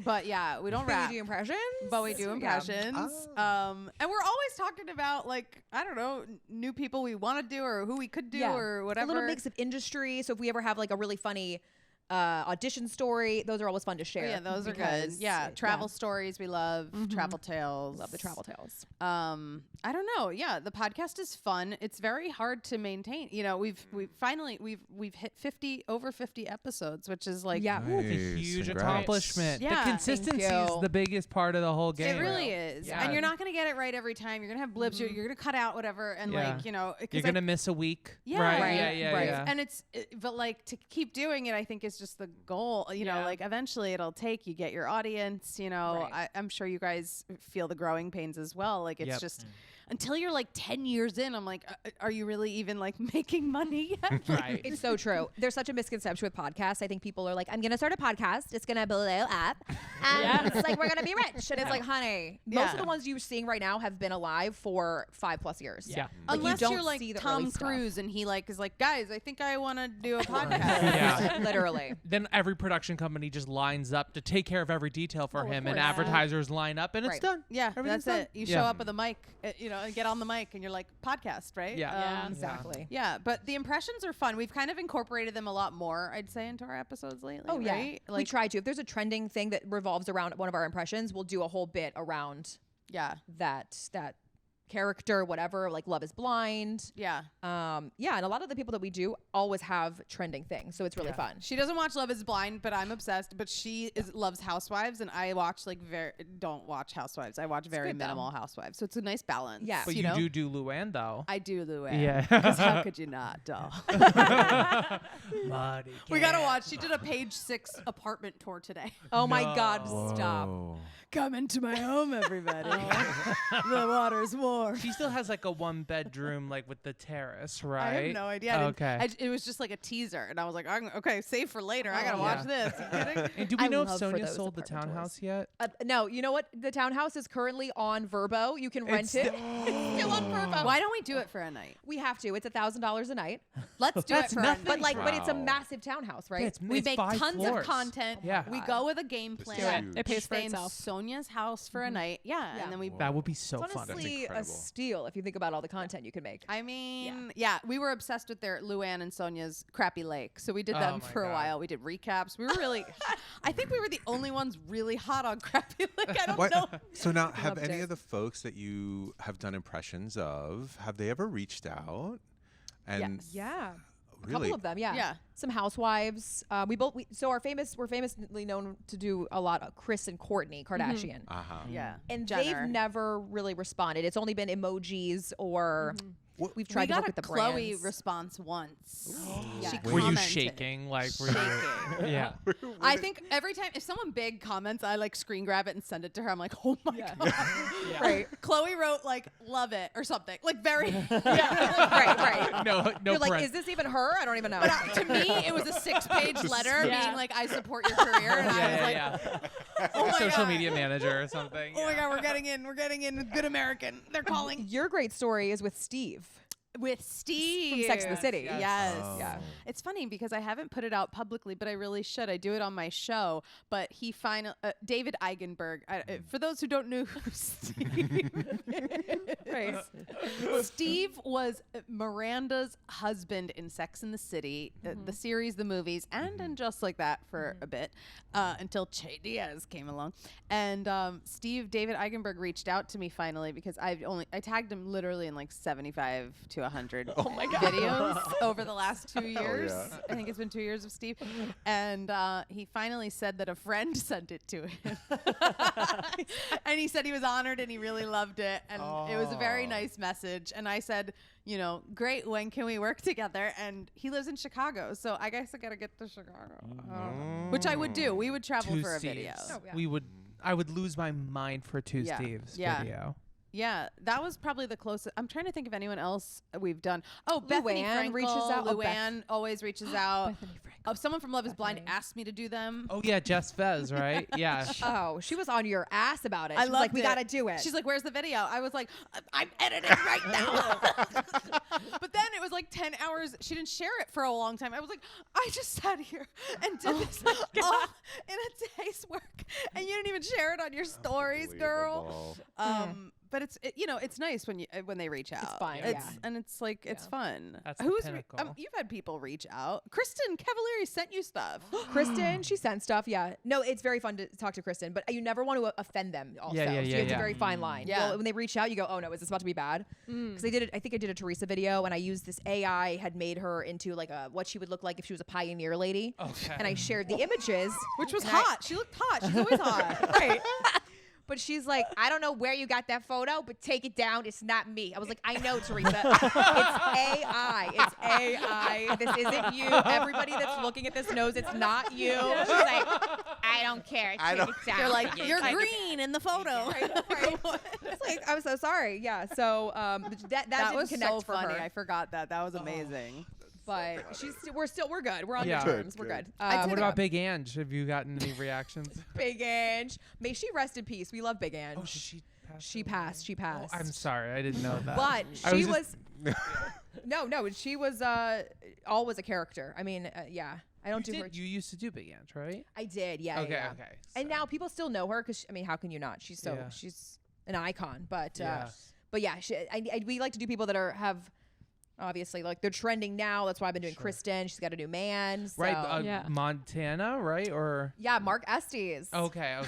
but yeah, we don't rap. We do impressions, But we do impressions. And we're always talking about, like, I don't know, new people we want to do or who we could do or whatever. A little mix of industry. So if we ever have like a really funny audition story, those are always fun to share. Yeah, those are good. because, Yeah, travel stories we love, travel tales. Love the travel tales. I don't know. Yeah, the podcast is fun. It's very hard to maintain. We've hit over 50 episodes, which is like It's a huge Congrats. accomplishment. Yeah, The consistency is you. the biggest part of the whole game. It really is. Yeah. And you're not going to get it right every time. You're going to have blips. You're going to cut out whatever. And You're going to miss a week. Yeah, right? right, Yeah. And but like to keep doing it, I think is just the goal. Like eventually it'll take. You get your audience. I'm sure you guys feel the growing pains as well. Like it's just until you're like 10 years in, I'm like, are you really even like making money yet? Right. It's so true. There's such a misconception with podcasts. I think people are like, I'm going to start a podcast. It's going to blow up. And it's like, we're going to be rich. And it's like, honey, most of the ones you're seeing right now have been alive for 5+ years. Yeah. Like, Unless you don't you're like see the Tom early stuff. Cruise and he like is like, guys, I think I want to do a podcast. Yeah. Literally. Then every production company just lines up to take care of every detail for him, and advertisers line up, and it's Right. done. Yeah, Everything's that's done. it. You show up with a mic, and get on the mic, and you're like, podcast, right? Yeah. Exactly. Yeah, but the impressions are fun. We've kind of incorporated them a lot more, I'd say, into our episodes lately. Oh, yeah. right? We try to. If there's a trending thing that revolves around one of our impressions, we'll do a whole bit around that character, whatever, like Love is Blind. Yeah. And a lot of the people that we do always have trending things, so it's really fun. She doesn't watch Love is Blind, but I'm obsessed. But she loves Housewives, and I watch don't watch Housewives. I watch very good, though. minimal Housewives. So it's a nice balance. Yeah. But you you know? do Luann, though. I do, Luann. Yeah. Because how could you not, doll? Buddy, We gotta watch. She did a Page 6 apartment tour today. Oh my God, stop. Whoa. Come into my home, everybody. The water's warm. She still has like a 1-bedroom, like with the terrace, right? I have no idea. Okay. It was just like a teaser, and I was like, okay, save for later. I gotta watch this. You kidding? And do we I know if love for Sonia those sold the apartment townhouse tours. yet? No, you know what? The townhouse is currently on Verbo. You can rent it. It's still on Verbo. Why don't we do it for a night? We have to. It's $1,000 a night. Let's do it That's for nothing. a night. But it's a Wow. massive townhouse, right? Yeah, We it's make 5 tons floors. of content. Yeah. We go with a game This is plan. huge. It pays for Stay in itself. Sonia's house for a night. Yeah, Yeah. and then we. That would be so It's fun. honestly a incredible. steal if you think about all the content you can make. I mean, yeah, we were obsessed with their Luann and Sonia's Crappy Lake, so we did them my for a God. while. We did recaps. We were really, I think we were the only ones really hot on Crappy Lake. I don't What? know. So now, have Loved any it. of the folks that you have done impressions of, have they ever reached out? And Yeah. A really, couple of them, yeah. Yeah. Some housewives. We're famously known to do a lot of Chris and Courtney Kardashian. Yeah, And Jenner. they've never really responded. It's only been emojis or we've tried we to got work with a the Chloe brands. response once. Yeah. She Were you commented. shaking? Like, were Shaking. you? Yeah. I think every time if someone big comments, I like screen grab it and send it to her. I'm like, oh my god, Right. Chloe wrote like "love it" or something, like very. right. No You're like, print. is this even her? I don't even know. But to me, it was a 6-page letter being like, "I support your career," and I was like, yeah. "Oh my Social god." media manager or something. Oh my god, we're getting in with Good American. They're calling Your great story is with Steve. with Steve Sex and the City. Yes. Yeah. It's funny because I haven't put it out publicly, but I really should. I do it on my show. But he David Eigenberg. For those who don't know who Steve Right. Steve was Miranda's husband in Sex and the City, the series, the movies, and in Just Like That for a bit until Che Diaz came along. And David Eigenberg reached out to me finally because I tagged him literally in like 75 to 100 videos over the last 2 years. yeah. I think it's been 2 years of Steve. And he finally said that a friend sent it to him. And he said he was honored and he really loved it. And it was a very nice message. And I said, you know, great, when can we work together? And he lives in Chicago, so I guess I gotta get to Chicago. Which I would do. We would travel Two for a Steves. video. Oh, yeah. We would. I would lose my mind for two Yeah. Steves Yeah. video. Yeah, that was probably the closest. I'm trying to think of anyone else we've done. Oh, Bethany Luann Frankel reaches out. Oh, Luann always reaches out. Bethany Frankel. Oh, someone from Love is Blind Bethany. asked me to do them. Oh yeah, Jess Fez, right? Yeah. Oh, she was on your ass about it. I She was like, loved we it. gotta do it. She's like, where's the video? I was like, I'm editing right now. But then it was like 10 hours. She didn't share it for a long time. I was like, I just sat here and did this all in a day's work. And you didn't even share it on your stories, girl. Unbelievable. But it's nice when they reach out. fun, It's yeah. and it's like it's fun. That's the Who's pinnacle. you've had people reach out. Kristen Cavalieri sent you stuff. Kristen, she sent stuff. Yeah. No, it's very fun to talk to Kristen, but you never want to offend them also. Yeah, So you have yeah. a very fine line. Yeah. Well, when they reach out, you go, oh no, is this about to be bad? Because I think I did a Teresa video and I used this AI had made her into like what she would look like if she was a pioneer lady. Okay. And I shared the images. Which was And I- hot. She looked hot. She's always hot. Right. But she's like, I don't know where you got that photo, but take it down. It's not me. I was like, I know, Teresa. It's AI. It's AI. This isn't you. Everybody that's looking at this knows it's not you. She's like, I don't care. I Take don't- it down. They're like, you're Like, green in the photo. Right. It's like, I'm so sorry. Yeah. So that That didn't was connect so for funny. her. I forgot that. That was amazing. But we're good. We're on Yeah. good terms. Good, We're good. good. What about Big Ange? Have you gotten any reactions? Big Ange? May she rest in peace. We love Big Ange. Oh, she passed. She away. passed. She passed. Oh, I'm sorry, I didn't know that. But I she was was. No, she was always a character. I mean, yeah. I don't do her. You used to do Big Ange, right? I did, yeah. Okay, yeah. okay. And So- now people still know her because I mean, how can you not? She's Yeah. she's an icon. But Yeah. but yeah, we like to do people that have obviously like they're trending now. That's why I've been doing Sure. Kristen. She's got a new man. So. Right, Yeah. Montana, right? Or Yeah, Mark Estes. okay.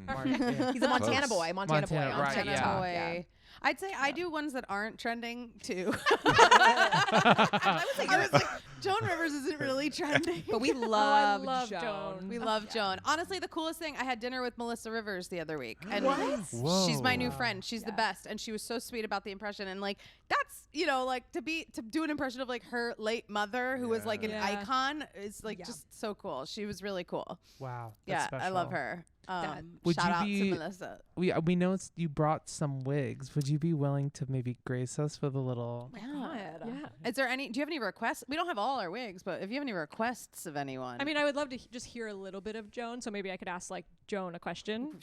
Mark, yeah. He's a Montana Close. boy. Montana boy. Montana, On right, TikTok, yeah. Boy. I'd say I do ones that aren't trending too. I I was like, Joan Rivers isn't really trending. But we I love, love Joan. Joan. We love Joan. Honestly, the coolest thing, I had dinner with Melissa Rivers the other week. And Whoa. she's my new friend. She's the best. And she was so sweet about the impression. And like, that's, you know, like to do an impression of like her late mother, who was like an Yeah. icon, is like Yeah. just so cool. She was really cool. Wow. Yeah, That's I love special. her. Would Shout you out be- to Melissa. We know you brought some wigs. Would you be willing to maybe grace us with a little? Yeah. Yeah. Is there any? Do you have any requests? We don't have all our wigs, but if you have any requests of anyone, I mean, I would love to just hear a little bit of Joan, so maybe I could ask like Joan a question.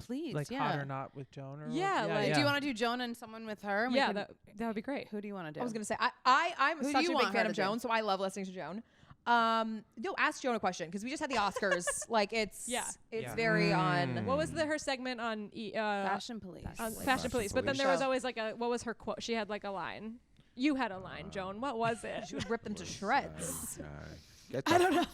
please, Like yeah. hot or not with Joan? Or Yeah, like- Do you want to do Joan and someone with her? And we Yeah, can- that would be great. Who do you want to do? I was gonna say I'm Who do such you a want big her fan to of do? Joan, so I love listening to Joan. No, ask Joan a question because we just had the Oscars. Like it's Yeah. it's very on. What was her segment on Fashion Police. on Fashion Fashion Police? But then Police. there was always like what was her quote? She had like a line. You had a line, Joan. What was it? She would rip them to shreds. I don't know.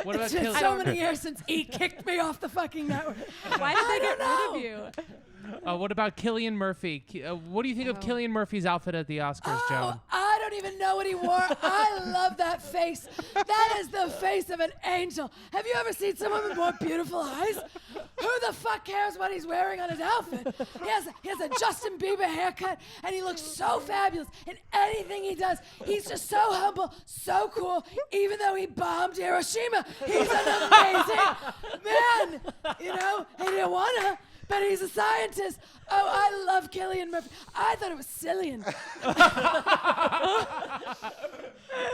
What about It's been Kill- so many years since E kicked me off the fucking network. Why did they get rid of you? what about Cillian Murphy? What do you think of Cillian Murphy's outfit at the Oscars, Joan? I don't even know what he wore. I love that face. That is the face of an angel. Have you ever seen someone with more beautiful eyes? Who the fuck cares what he's wearing on his outfit? He has a Justin Bieber haircut, and he looks so fabulous in anything he does. He's just so humble, so cool, even though he bombed Hiroshima. He's an amazing man. You know, he didn't want to, but he's a scientist. Oh, I love Cillian Murphy. I thought it was Cillian.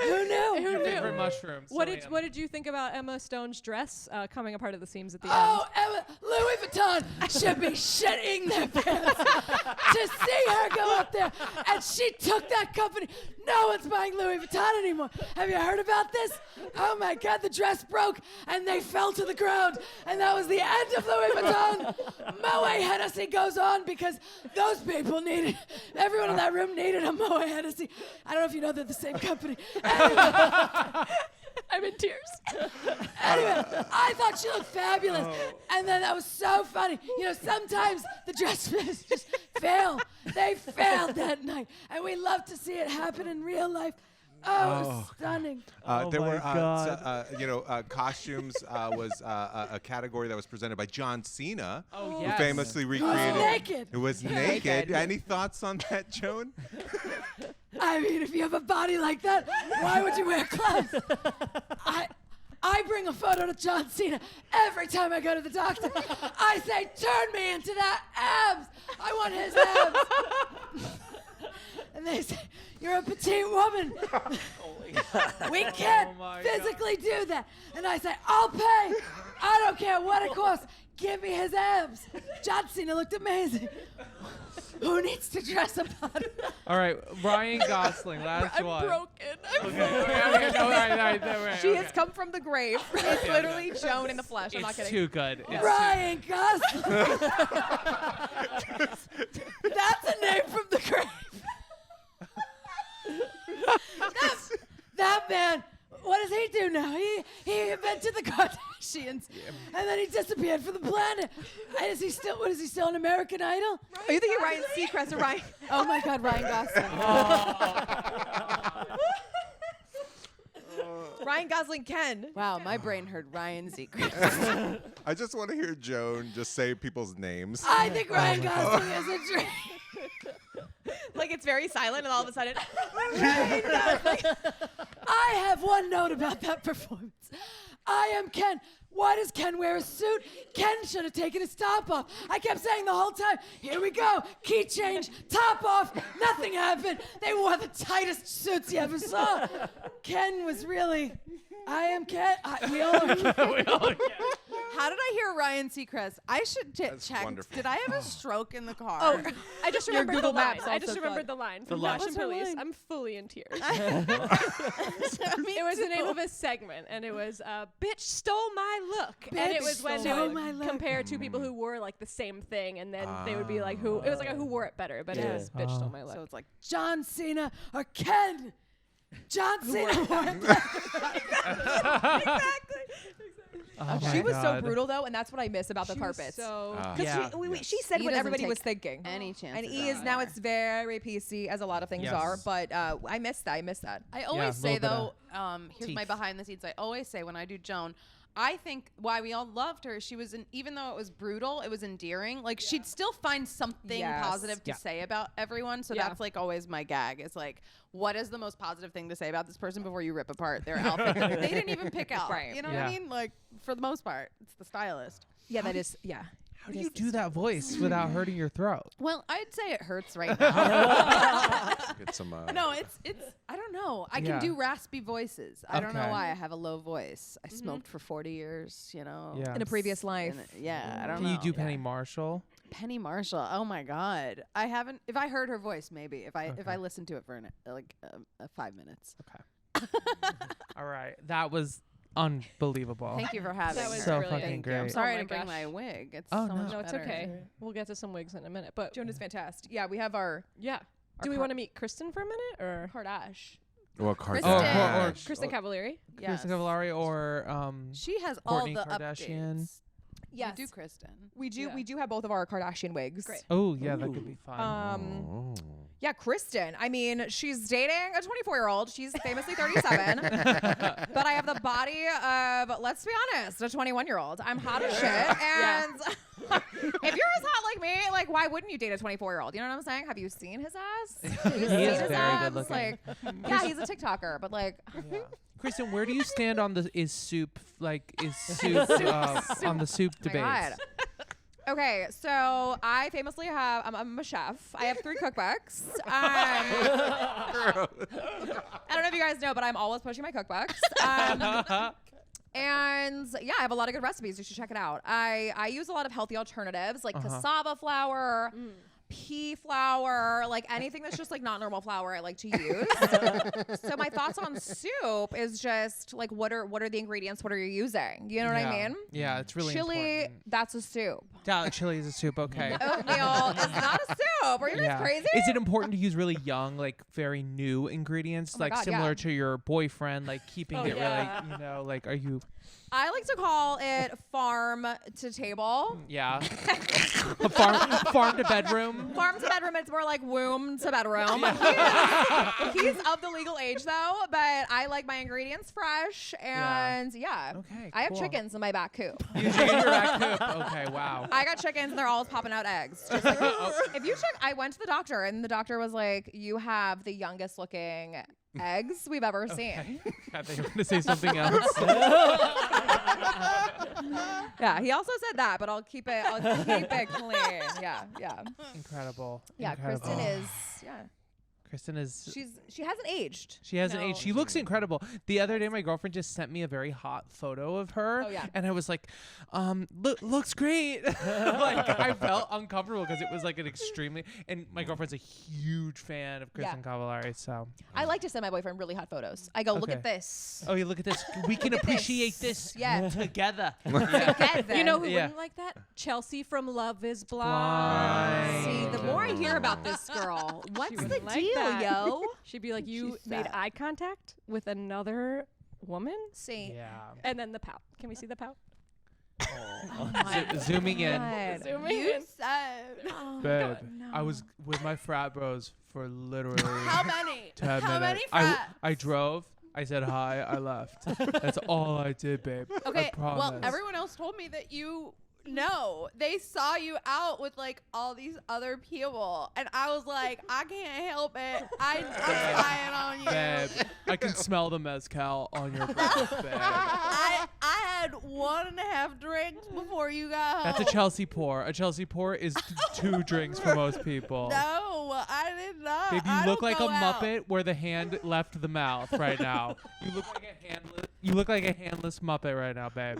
Who knew? Who knew? Favorite mushrooms. What did you think about Emma Stone's dress coming apart of the seams at the Oh, Emma, Louis Vuitton should be shitting their pants to see her go up there. And she took that company. No one's buying Louis Vuitton anymore. Have you heard about this? Oh my God, the dress broke and they fell to the ground. And that was the end of Louis Vuitton. Moet Hennessy goes on because those people needed, everyone in that room needed a Moet Hennessy. I don't know if you know they're the same company. Anyway, I'm in tears. Anyway, I thought she looked fabulous. And then that was so funny. You know, sometimes the dress fitters just fail. They failed that night, and we love to see it happen in real life. Oh, it was stunning. There my were, God. costumes was a category that was presented by John Cena, Oh, who yes. famously recreated. naked. Who was naked. Any thoughts on that, Joan? I mean, if you have a body like that, why would you wear clothes? I bring a photo to John Cena every time I go to the doctor. I say, turn me into that abs. I want his abs. And they say, you're a petite woman. We can't physically do that. And I say, I'll pay. I don't care what it costs. Give me his abs. John Cena looked amazing. Who needs to dress up on it? All right, Ryan Gosling, last one. broken. She has come from the grave. It's literally Joan in the flesh. I'm not It's kidding. too good. It's Ryan Gosling. That's a name from the grave. That man, what does he do now? He invented the Kardashians, and then he disappeared from the planet. And is he still? What is he still an American Idol? Are you thinking Ryan Seacrest or Ryan? Oh my God, Ryan Gosling. Ryan Gosling Ken. Wow, my brain heard Ryan Seacrest. I just want to hear Joan just say people's names. I think Ryan Gosling is a dream. Like it's very silent, and all of a sudden, Ryan Gosling. I have one note about that performance. I am Ken. Why does Ken wear a suit? Ken should have taken his top off. I kept saying the whole time, here we go, key change, top off, nothing happened. They wore the tightest suits you ever saw. Ken was really, I am Ken. We all are Ken. How did I hear Ryan Seacrest? I should check. wonderful. Did I have a stroke in the car? Oh, I just Your remembered Google the line. Maps I just also remembered thought- the line The from line. Fashion What's her Police. line? I'm fully in tears. Me It was the name too. of a segment, and it was "Bitch Stole My Look," and it Bitch was when they stole would my look. compare two people who wore like the same thing, and then they would be like, "Who?" It was like a who wore it better, but it Yeah. was "Bitch Stole My Look." So it's like, John Cena or Ken. John Cena wore it. Oh she my was so God. brutal though, and that's what I miss about the She was carpets. so Because Yeah. she said He what doesn't everybody take was thinking. any chance. And he is now. It's very PC, as a lot of things Yes. are. But I miss that. I miss that. I Yeah, always say little bit though, here's my teeth. behind the scenes. I always say when I do Joan, I think why we all loved her, she was, even though it was brutal, it was endearing. Like she'd still find something Yes. positive to Yeah. say about everyone. So Yeah. that's like always my gag. It's like, what is the most positive thing to say about this person before you rip apart their outfit that they didn't even pick out? Right. You know Yeah. what I mean? Like for the most part, it's the stylist. Yeah, that is. Yeah. How do you do that voice without hurting your throat? Well, I'd say it hurts right now. Get some. No, it's I don't know. I Yeah. can do raspy voices. I don't know Okay. why I have a low voice. I smoked for 40 years, you know. Yeah. In a previous life. Yeah, I don't Can know. you do Penny Marshall? Penny Marshall? Oh my God, I haven't. If I heard her voice, maybe. If I Okay. listened to it for 5 minutes. All right, that was unbelievable. Thank you for having That me. was So really fucking Thank you. I'm great. sorry Oh I my didn't bring gosh. my wig. It's Oh, so no. much No, it's better. okay. We'll get to some wigs in a minute, but Joan is fantastic. Yeah, we have our yeah. Do we want to meet Kristen for a minute, or Kardash. Well, Kristen. or Kristen Cavallari? Yes. Kristen Cavallari or She has Kourtney all the Kardashian. updates. Yes. You do Kristen. We do. Yeah. We do have both of our Kardashian wigs. Great. Oh yeah, that could be fun. Oh. Yeah, Kristen. I mean, she's dating a 24-year-old. She's famously 37. But I have the body of, let's be honest, a 21-year-old. I'm hot as shit. And if you're as hot like me, like, why wouldn't you date a 24-year-old? You know what I'm saying? Have you seen his ass? Have you He is seen his very abs? good looking. Like, yeah, he's a TikToker, but like, Yeah. Kristen, where do you stand on the is soup on the soup my debate? God. Okay, so I famously have, I'm a chef. I have 3 cookbooks. I don't know if you guys know, but I'm always pushing my cookbooks. And yeah, I have a lot of good recipes. You should check it out. I use a lot of healthy alternatives like cassava flour, pea flour, like anything that's just like not normal flour I like to use. So my thoughts on soup is just like what are the ingredients? What are you using? You know what I mean? Yeah, it's really Chili, important. that's a soup. Chili is a soup. Okay. Oatmeal is not a soup. Are you guys crazy? Is it important to use really young, like very new ingredients, my like God, similar yeah. to your boyfriend, like keeping it yeah. really, like, are you? I like to call it farm to table. Yeah. farm to bedroom. Farm to bedroom, it's more like womb to bedroom. He's of the legal age though, but I like my ingredients fresh and Okay, I have cool. chickens in my back coop. You chicken in your back coop. Okay, wow. I got chickens and they're always popping out eggs. Just like, if you check, I went to the doctor and the doctor was like, you have the youngest looking eggs we've ever seen. I think I'm going to say something else. Yeah, he also said that, but I'll keep it clean. Yeah. Incredible. Yeah, Incredible. Kristen is she hasn't aged. She hasn't aged. She looks incredible. The other day, my girlfriend just sent me a very hot photo of her. Oh, yeah. And I was like, looks great. Like, I felt uncomfortable because it was like an extremely, and my girlfriend's a huge fan of Kristen Cavallari, so. I like to send my boyfriend really hot photos. I go, look at this. Oh, yeah, look at this. We can appreciate this together. You know who wouldn't like that? Chelsea from Love is Blind. See, the more I hear about this girl, what's the deal, yo? She'd be like, you made eye contact with another woman? See. Yeah. And then the pout. Can we see the pout? Zooming in. You said. Babe, I was with my frat bros for literally How many? 10 minutes. How many I frats? drove. I said hi. I left. That's all I did, babe. Okay, I promise. well, everyone else told me that you know. They saw you out with like all these other people, and I was like, I can't help it. I'm spying on you. Babe, I can smell the mezcal on your breath, babe. I had 1.5 drinks before you got home. That's a Chelsea pour. A Chelsea pour is 2 drinks for most people. No, I did not. Babe, you I look don't like go a out. Muppet where the hand left the mouth right now. You look like a handless. You look like a handless Muppet right now, babe.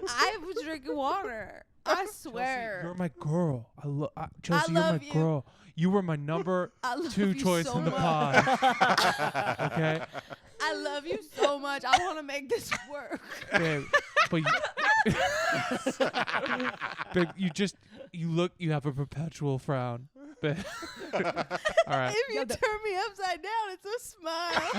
I was drinking water. I swear. Chelsea, you're my girl. Chelsea, you're love my you. girl. You were my number I love 2 you choice so in the much. pod. Okay, I love you so much. I want to make this work. babe. But babe, you have a perpetual frown. Babe. All right. If you turn me upside down, it's a smile.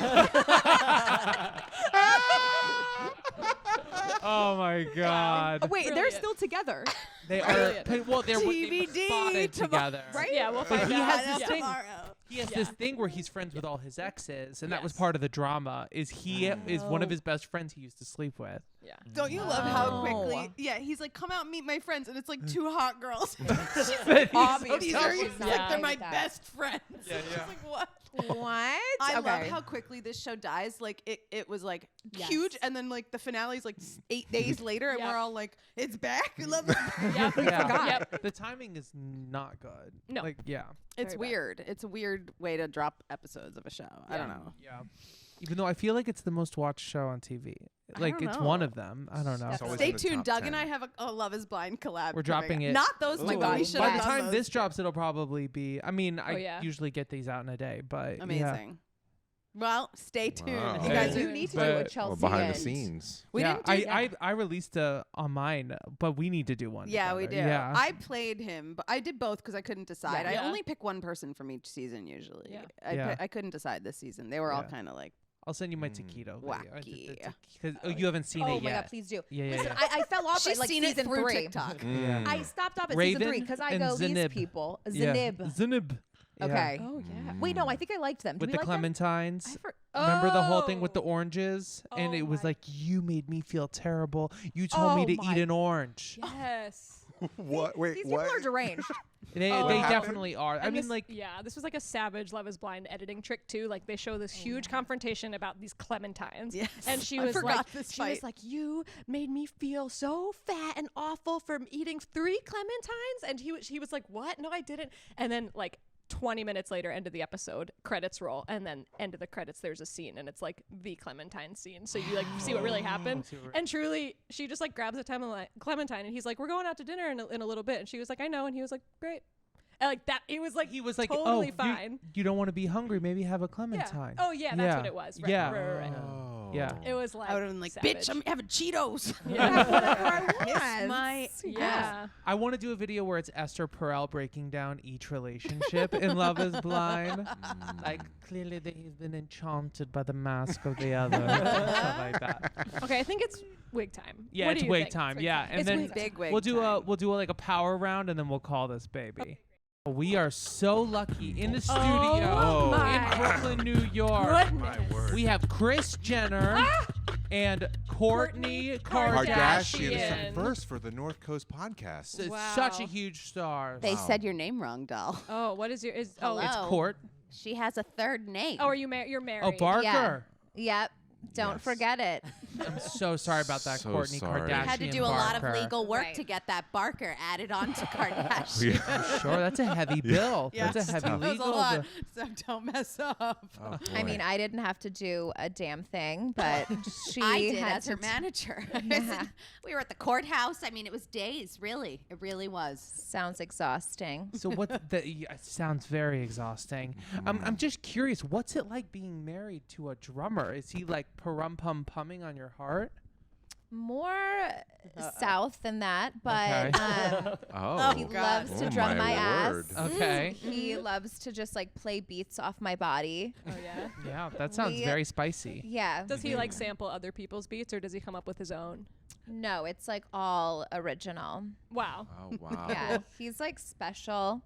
Oh my God. Oh, wait, they're Brilliant. still together. They are. Well, they were TBD spotted together. Right? Yeah, we'll But find he out. has this thing. Tomorrow. He has this thing where he's friends with all his exes, and that was Yes. part of the drama. Is he is one of his best friends he used to sleep with. Yeah. Don't you love how Oh. quickly? Yeah, he's like, come out and meet my friends, and it's like 2 hot girls. Obviously. These are she's not like they're okay my with that. best friends. Yeah. It's like what? What? I okay. love how quickly this show dies. Like it was like huge, and then like the finale's like 8 days later, and Yeah. we're all like, it's back. I love it. Yep. Yeah. Yep. The timing is not good. No. Like, yeah. It's Very bad. weird. It's a weird way to drop episodes of a show. I don't know. Yeah. Even though I feel like it's the most watched show on TV. I Like, don't it's know. one of them. I don't know. It's always Stay in the tuned. top Doug and 10. I have a Love Is Blind collab. We're coming dropping up. it. Not those Ooh. two. God, We should By have the yes. done time those this two. drops, it'll probably be. I mean, I yeah. usually get these out in a day, but yeah. Amazing. Well, stay tuned. Wow. You guys, Hey, you need to but- do a Well, Chelsea. behind the and- scenes. We yeah, didn't do I released on mine, but we need to do one. Yeah, we do. together. Yeah. I played him, but I did both because I couldn't decide. Yeah. I Yeah. only pick one person from each season usually. Yeah. Yeah. I couldn't decide this season. They were all Yeah. kind of like, I'll send you my taquito video. Wacky. Because you haven't seen Oh it my yet. God, please do. Yeah, yeah, Listen, yeah. I fell off she's at like seen it season through 3. TikTok. Mm. I stopped off at Raven season 3 because I and go, these Zenib. people. Yeah. Zenib. Zenib. Yeah. Okay. Oh yeah. Wait, no, I think I liked them. Did With we the like them? clementines. I Remember the whole thing with the Oh. oranges? And Oh it was my- like, you made me feel terrible. You told me Oh to my- eat an orange. Yes. What? Wait, These what? people are deranged. They, Oh. they What happened? definitely are. I And mean, this- like, yeah, this was like a savage Love Is Blind editing trick too. Like they show this huge confrontation about these clementines, Yes. and she I was forgot like, this she was fight. like, you made me feel so fat and awful from eating 3 clementines, and he was like, what? No, I didn't. And then like 20 minutes later, end of the episode, credits roll, and then end of the credits, there's a scene, and it's like the Clementine scene. So you like see what really happened. And truly, she just like grabs a Clementine, and he's like, "We're going out to dinner in a little bit," and she was like, "I know," and he was like, "Great." And like that, it was like he was like, totally oh, fine. You don't want to be hungry. Maybe have a Yeah. clementine. Oh yeah, that's what it was. Right, Yeah. right, right. Oh. Yeah. It was like I would have been like, savage. bitch, I'm having Cheetos. Yeah. My Yeah. I want to do a video where it's Esther Perel breaking down each relationship in Love Is Blind. Like, clearly he's been enchanted by the mask of the other. Stuff like that. Okay, I think it's wig time. Yeah, What it's do you wig think? time. It's wig Yeah, time. and It's then wig time. Big wig we'll do time. like a power round, and then we'll call this baby. We are so lucky in the studio Oh in my Brooklyn, New York. goodness. My word. We have Kris Jenner and Kourtney Kardashian. Kardashian. First for the North Coast podcast. It's Wow. such a huge star. They Wow. said your name wrong, doll. Oh, what is your? Is oh, Hello. It's Court. She has a third name. oh, are you you're married? Oh, Barker. Yep. Don't Yes. forget it. I'm so sorry about that, So Kourtney sorry. Kardashian. We had to do a lot of Barker. legal work Right. to get that Barker added on to Kardashian. Yeah. Sure, that's a heavy bill. Yes. That's a heavy That was a legal lot, bill. so don't mess up. Oh, I boy. mean, I didn't have to do a damn thing, but she I did had as to her manager. Yeah. We were at the courthouse. I mean, it was days, really. It really was. Sounds exhausting. So it sounds very exhausting. I'm just curious, what's it like being married to a drummer? Is he like pum-pum-pumming on your heart? More south than that, but Okay. Oh. he God. loves to Oh, drum my word. ass. Okay. He loves to just like play beats off my body. Oh yeah. Yeah, that sounds We- very spicy. Yeah. Does he like sample other people's beats, or does he come up with his own? No, it's like all original. Wow. Oh, wow. Yeah. He's like special.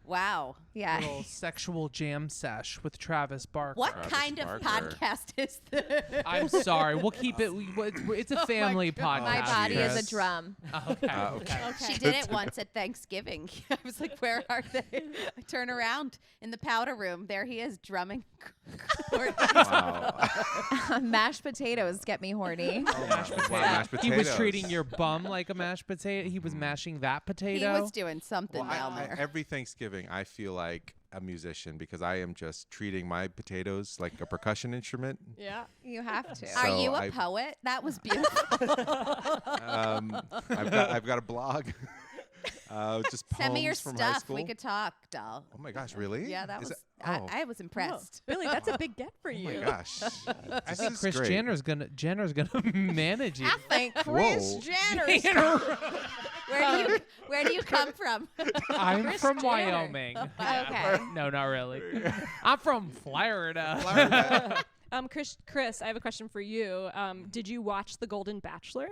Wow. Yeah. Little sexual jam sesh with Travis Barker. What Travis kind of Barker. podcast is this? I'm sorry. We'll keep it. It's a family podcast. My body is Chris. a drum. Okay. Okay. She did it once at Thanksgiving. I was like, where are they? I turn around in the powder room. There he is drumming. Wow. Mashed potatoes get me horny. Wow, mashed He was potatoes. treating your bum like a mashed potato. He was mashing that He potato. was doing something Well, down there. every Thanksgiving, I feel like a musician because I am just treating my potatoes like a percussion instrument. Yeah. You have to. Are So you a I- poet? That was beautiful. I've got a blog. Just poems Send me your from high stuff. school. We could talk, doll. Oh my gosh, really? Yeah, that Is was. oh. I was impressed. Billy, that's a big get for Oh you. my gosh. I think is Kris great. Jenner's gonna manage you. I think Whoa. Kris Jenner. Where do you come from? I'm from Jenner. Wyoming. Okay. No, not really. I'm from Florida. Florida. Chris, I have a question for you. Did you watch The Golden Bachelor?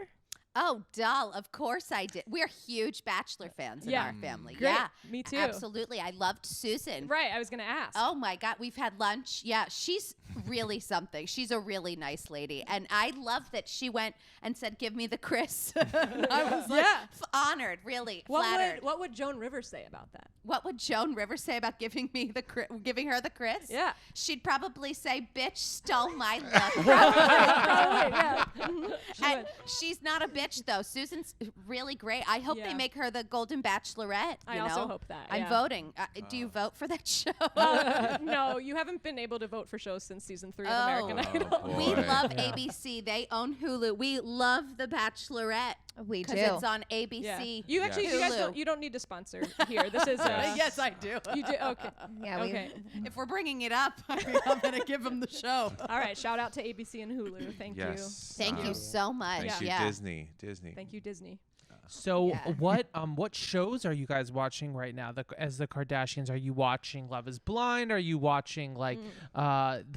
Oh, doll. Of course I did. We're huge Bachelor fans in Yeah. our family. Great. Yeah, Me too. absolutely. I loved Susan. Right. I was gonna ask. Oh my God, we've had lunch. Yeah, she's really something. She's a really nice lady, and I love that she went and said, "Give me the Chris." I was like, Yeah. honored, really What flattered. what would Joan Rivers say about that? What would Joan Rivers say about giving giving her the Chris? Yeah. She'd probably say, "Bitch stole my love." Probably. Yeah. She And would. she's not a bitch though. Susan's really great. I hope Yeah. they make her the Golden Bachelorette. I you also know? hope that, I'm yeah. voting. Do you vote for that show? No, you haven't been able to vote for shows since season 3 of Oh. American Idol. Oh, We boy. love Yeah. ABC. They own Hulu. We love The Bachelorette. We do. Because it's on Yeah. ABC. You actually, Yes. you guys Hulu. don't need to sponsor here. This is Yes. I do. You do okay. Yeah, we- Okay. If we're bringing it up, I mean, I'm going to give them the show. All right. Shout out to ABC and Hulu. Thank Yes. Thank you so much. Thank you, Yeah. Disney. you. Thank you, Disney. So Yeah. what shows are you guys watching right now? As the Kardashians, are you watching Love Is Blind? Are you watching like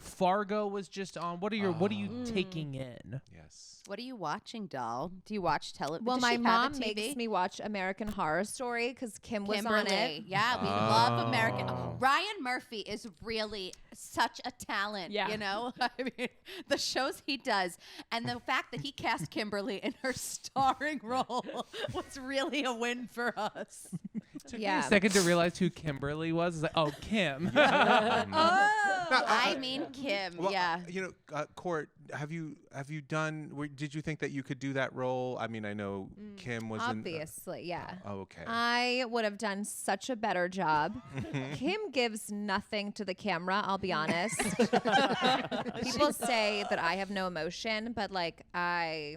Fargo was just on? What are you taking in? Yes. What are you watching, doll? Do you watch television? Well, my mom makes me watch American Horror Story because Kim was on it. Kimberly. Yeah, we love American. Ryan Murphy is really such a talent. Yeah. You know, I mean, the shows he does, and the fact that he cast Kimberly in her starring role was really a win for us. Took me Yeah. a second to realize who Kimberly was. It's like, oh, Kim. I mean, Kim. Well, yeah. Court, have you done? Did you think that you could do that role? I mean, I know Kim was Obviously, yeah. Oh, okay. I would have done such a better job. Kim gives nothing to the camera, I'll be honest. People say that I have no emotion, but like I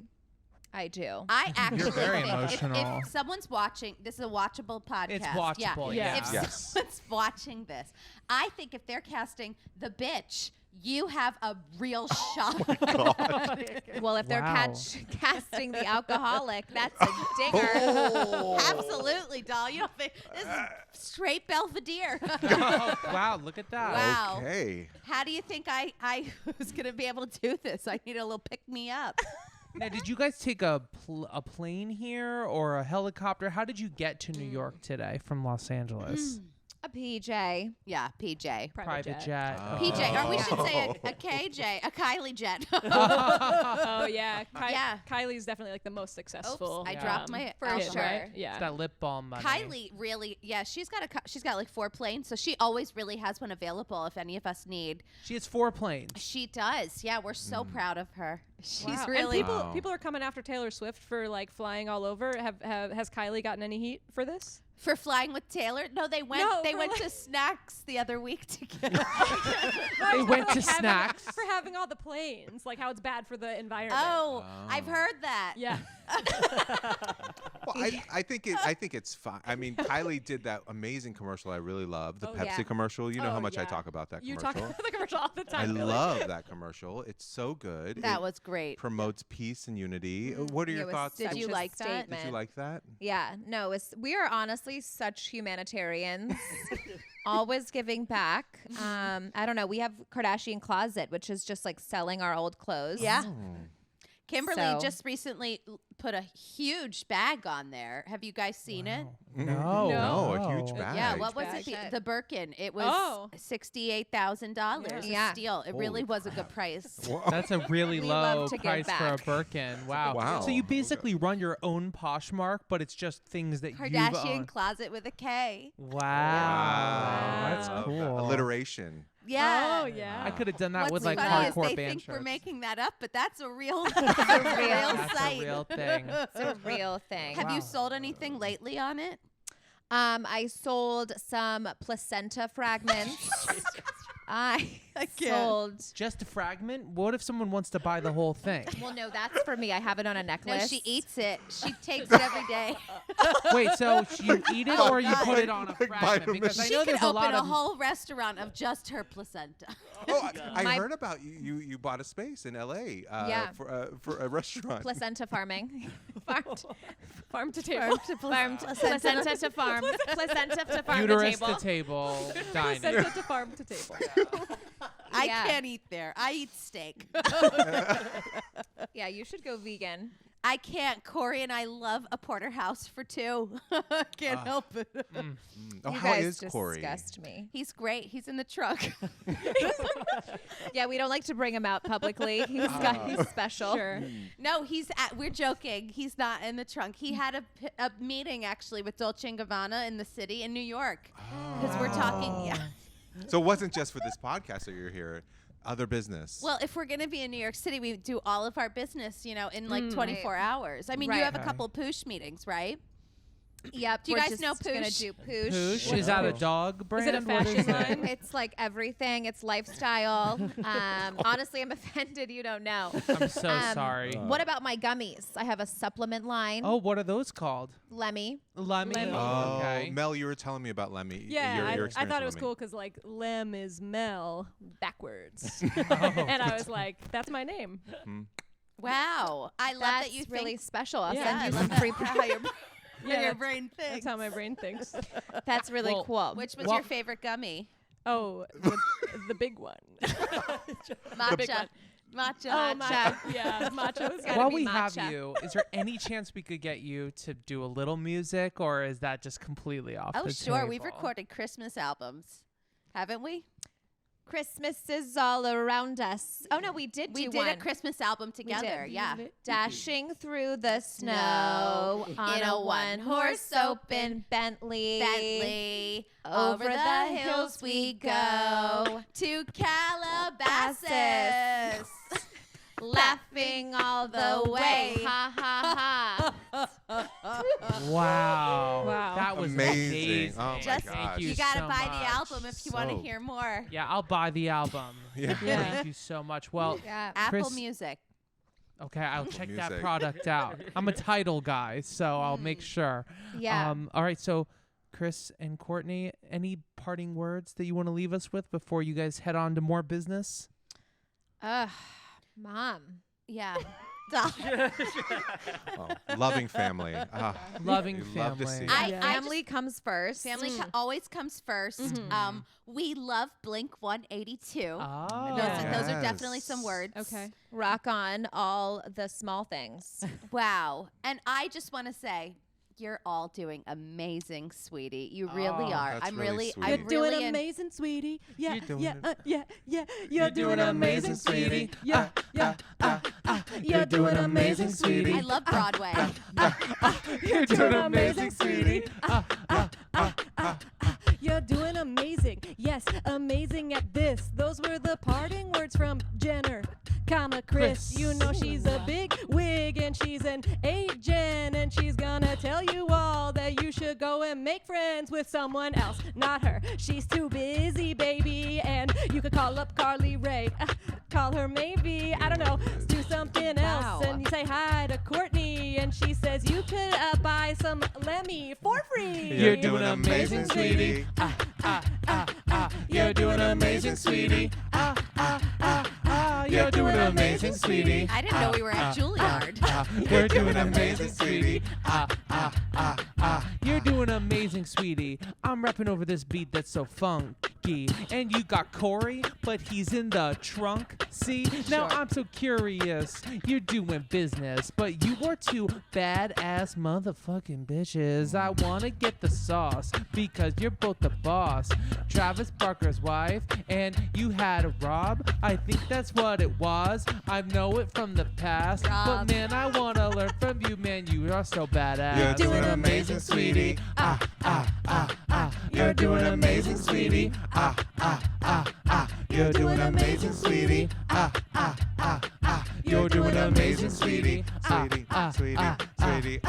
do. I actually very think emotional. if someone's watching, this is a watchable podcast. It's watchable, Yeah. If Yes. someone's watching this, I think if they're casting the bitch, you have a real shot. Well, if they're Wow. casting the alcoholic, that's a dinger. Absolutely, doll. You don't think this is straight Belvedere. Wow, look at that. Wow. Okay. How do you think I was going to be able to do this? I need a little pick me up. Now, did you guys take a plane here or a helicopter? How did you get to New York today from Los Angeles? A PJ. Yeah, PJ. Private jet. PJ, or we should say a KJ, a Kylie jet. Oh yeah, Yeah. Kylie's definitely like the most successful. Oops, I dropped my For album. sure. Right? Yeah. It's that lip balm money. Kylie really, she's got like 4 planes, so she always really has one available if any of us need. She has 4 planes. She does. Yeah, we're so proud of her. She's Wow. really. And people are coming after Taylor Swift for like flying all over. Has Kylie gotten any heat for this? For flying with Taylor? No, they went. No, they for went like- to Snacks the other week together. They went to Having- Snacks. for having all the planes, like how it's bad for the environment. Oh, I've heard that. Yeah. Well, I think it's fine. I mean, Kylie did that amazing commercial I really love, the Oh, Pepsi yeah. commercial. You know how much I yeah. talk about that You commercial. talk about the commercial all the I time. Billy. love that commercial. It's so good. That It was great. promotes peace and unity. What are It your was thoughts? Did such you a like that? Did statement. you like that? Yeah, no, we are honestly such humanitarians, always giving back. I don't know. We have Kardashian Closet, which is just like selling our old clothes. Yeah. Oh. Kimberly So- just recently put a huge bag on there. Have you guys seen it? No. No, a huge No. bag. Yeah, what was Bag. it? The Birkin. It was Oh. $68,000. Yeah. A steal. It really Holy was a good price. That's a really We low love to give price for a back. Birkin. Wow. Wow. So you basically run your own Poshmark, but it's just things that you've Kardashian owned. Closet with a K. Wow. That's Love that. cool. Alliteration. Yeah. Oh yeah. I could have done that What's with like funny is hardcore they band think we're shirts. making that up, but that's a real, that's a real That's site. a real thing. It's a real thing. Have Wow. you sold anything lately on it? I sold some placenta fragments. I sold. Just a fragment? What if someone wants to buy the whole thing? Well, no, that's for me. I have it on a No, necklace. she eats it. She takes it every day. Wait, so you eat it or you God. put it on a Like fragment? Because I She know could there's a open lot a of whole restaurant of just her placenta. Oh, I My- heard about you. You bought a space in L.A. Yeah. For a restaurant. placenta farming. Farm to table. Farm placenta to farm. Placenta to farm uterus to table. to table dining. Placenta to farm to table. I Yeah. can't eat there. I eat steak. Yeah, you should go vegan. I can't. Corey and I love a porterhouse for 2. Can't help it. Oh, You how guys is Corey? disgust me. He's great. He's in the trunk. Yeah, we don't like to bring him out publicly. He's special. Sure. No, we're joking. He's not in the trunk. He had a meeting actually with Dolce & Gabbana in the city in New York. Because we're talking. Yeah. So it wasn't just for this podcast that you're here. Other business. Well, if we're going to be in New York City, we do all of our business, in like 24 hours. I mean, you Right. have a couple Poosh meetings, right? Yep. Do you we're guys just know gonna Poosh? do Poosh. Poosh? Is that a dog brand? Is it a What fashion that? line? It's like everything. It's lifestyle. Honestly, I'm offended. You don't know. I'm so sorry. What about my gummies? I have a supplement line. Oh, what are those called? Lemmy. Lemmy. Lemmy. Oh, Okay. Mel, you were telling me about Lemmy. Yeah, your I experience thought it with was Lemmy. cool because like Lem is Mel backwards, and I was like, that's my name. Wow. I love That's that you really think. special. I'll Yeah, I send you love some free. how your, Yeah, your that's- brain thinks. That's how my brain thinks. That's really Well, cool. Which was Well- your favorite gummy? Oh, the big one. Matcha. Matcha. Oh, matcha. Yeah, matcha. gotta While be we have matcha. you, is there any chance we could get you to do a little music, or is that just completely off Oh, the sure. table? We've recorded Christmas albums, haven't we? Christmas is all around us. Oh no, we did We do did one. a Christmas album together. did. Yeah. Dashing through the snow on in a a one-horse open Bentley. Bentley. Over the hills we go. To Calabasas. Laughing all the way. Ha ha ha. Wow. Wow. That was Amazing. Oh my Just- gosh. Thank you, You gotta so buy much. the album if you want to So- hear more. Yeah, I'll buy the album. Yeah. Yeah. Thank you so much. Well, Yeah. Apple Chris- Music. okay, I'll check that Music. product out. I'm a title guy, so I'll make sure. Yeah. All right, so Chris and Courtney, any parting words that you want to leave us with before you guys head on to more business? Mom. Yeah. Oh, loving family. Loving you love to see family. it. Family comes first. Family always comes 1st. We love Blink 182. Oh. Those are definitely Yes. some words. Okay. Rock on all the small things. Wow. And I just want to say, you're all doing amazing, sweetie. You really Oh, are. that's I'm really really, sweet. You're I'm doing really amazing, sweetie. Yeah, You're doing yeah, it. yeah. You're doing amazing, sweetie. Yeah, yeah. You're doing amazing, sweetie. I love Broadway. You're doing amazing, sweetie. You're doing amazing. Yes, amazing at this. Those were the parting words from Jenner, Chris. You know she's a big wig and she's an agent and she's gonna tell you all that you should go and make friends with someone else, not her. She's too busy, baby, and you could call up Carly Rae. Call her maybe, I don't know, do something else. And you say hi to Courtney and she says you could buy some Lemmy for free. You're doing amazing, sweetie. You're doing amazing, sweetie. You're doing amazing, sweetie. I didn't know we were at Juilliard. You're doing amazing, sweetie. You're doing amazing, sweetie. I'm rapping over this beat that's so funky. And you got Corey, but he's in the trunk. See? Now I'm so curious. You're doing business, but you are two badass motherfucking bitches. I wanna get the sauce because you're both the boss. Travis Barker's wife, and you had a Rob. I think that's what it was. I know it from the past. But man, I wanna learn from you, man. You are so badass. You're doing amazing, sweetie. You're doing amazing, sweetie. You're doing amazing, sweetie. You're doing amazing, sweetie. Sweetie.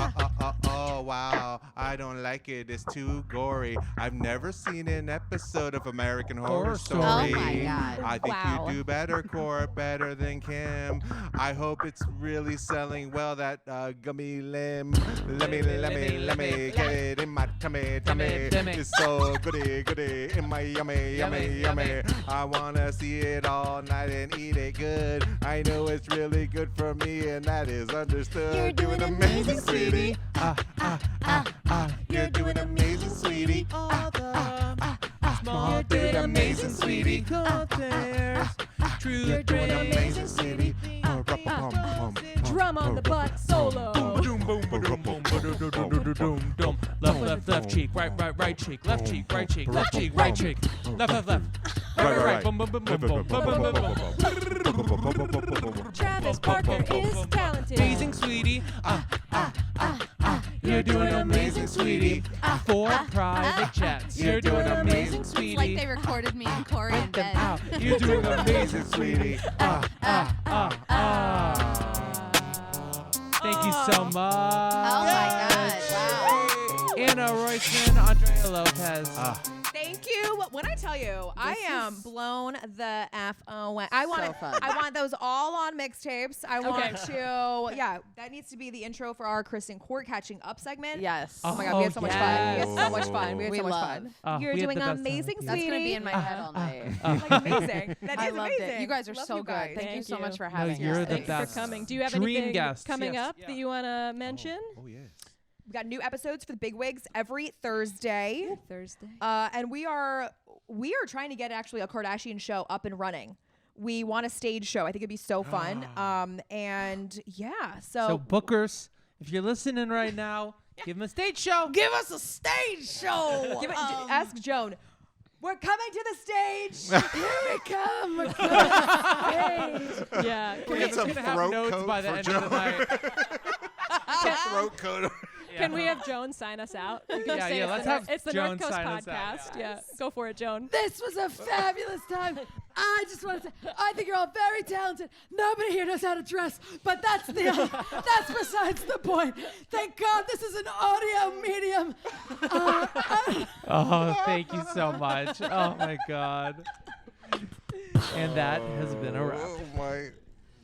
Oh, wow. I don't like it. It's too gory. I've never seen an episode of American Horror Story. Oh my God. I think Wow. you do better, Cor, better than Kim. I hope it's really selling well, that gummy limb. Let me get it in my tummy. It's so goody in my yummy. I wanna see it all night and eat it good. I know it's really good for me, and that is understood. You're doing amazing, sweetie. You're doing amazing, sweetie. Small bit amazing, sweetie. You're doing amazing, sweetie. Drum on the butt solo. Left cheek, right cheek, left cheek, right cheek, left cheek, right cheek, left. Right. Boom, boom, boom, boom, boom, boom, boom, boom. Travis Barker is talented. Amazing, sweetie. You're doing amazing, sweetie. 4 private jets. You're doing amazing, It's sweetie. like they recorded me and Corey in bed. You're doing amazing, sweetie. Thank you so much. Oh my God. Wow. Anna Roisman, Andrea Lopez. Thank you. When I tell you, I am blown the F away. I want those all on mixtapes. I want to, that needs to be the intro for our Chris and Court catching up segment. Yes. Oh my God, we had so much fun. We had so much fun. We love. You're we had doing the best time amazing, with you. That's sweetie. going to be in my head all night. Like amazing. That I is loved amazing. it. You guys are Love so you good. guys. Thank you so much for No, having you're us. the Thanks best. for coming. Do you have Dream anything guests. coming Yes. up that you want to mention? Oh, yes. We got new episodes for the Big Wigs every Thursday. Thursday. And we are trying to get actually a Kardashian show up and running. We want a stage show. I think it'd be so fun. And yeah, So bookers, if you're listening right now, give them a stage show. Give us a stage show. Ask Joan. We're coming to the stage. Here we come. We're coming to the stage. Yeah. We get some We're gonna have throat notes coat by the for end of the night. Throat coat. Can we have Joan sign us out? You can Yeah, say yeah, it's let's the- have It's the Joan North Coast sign us out, podcast. Yeah, go for it, Joan. This was a fabulous time. I just want to say, I think you're all very talented. Nobody here knows how to dress, but that's besides the point. Thank God this is an audio medium. Oh, thank you so much. Oh my God. And that has been a wrap. Oh, my.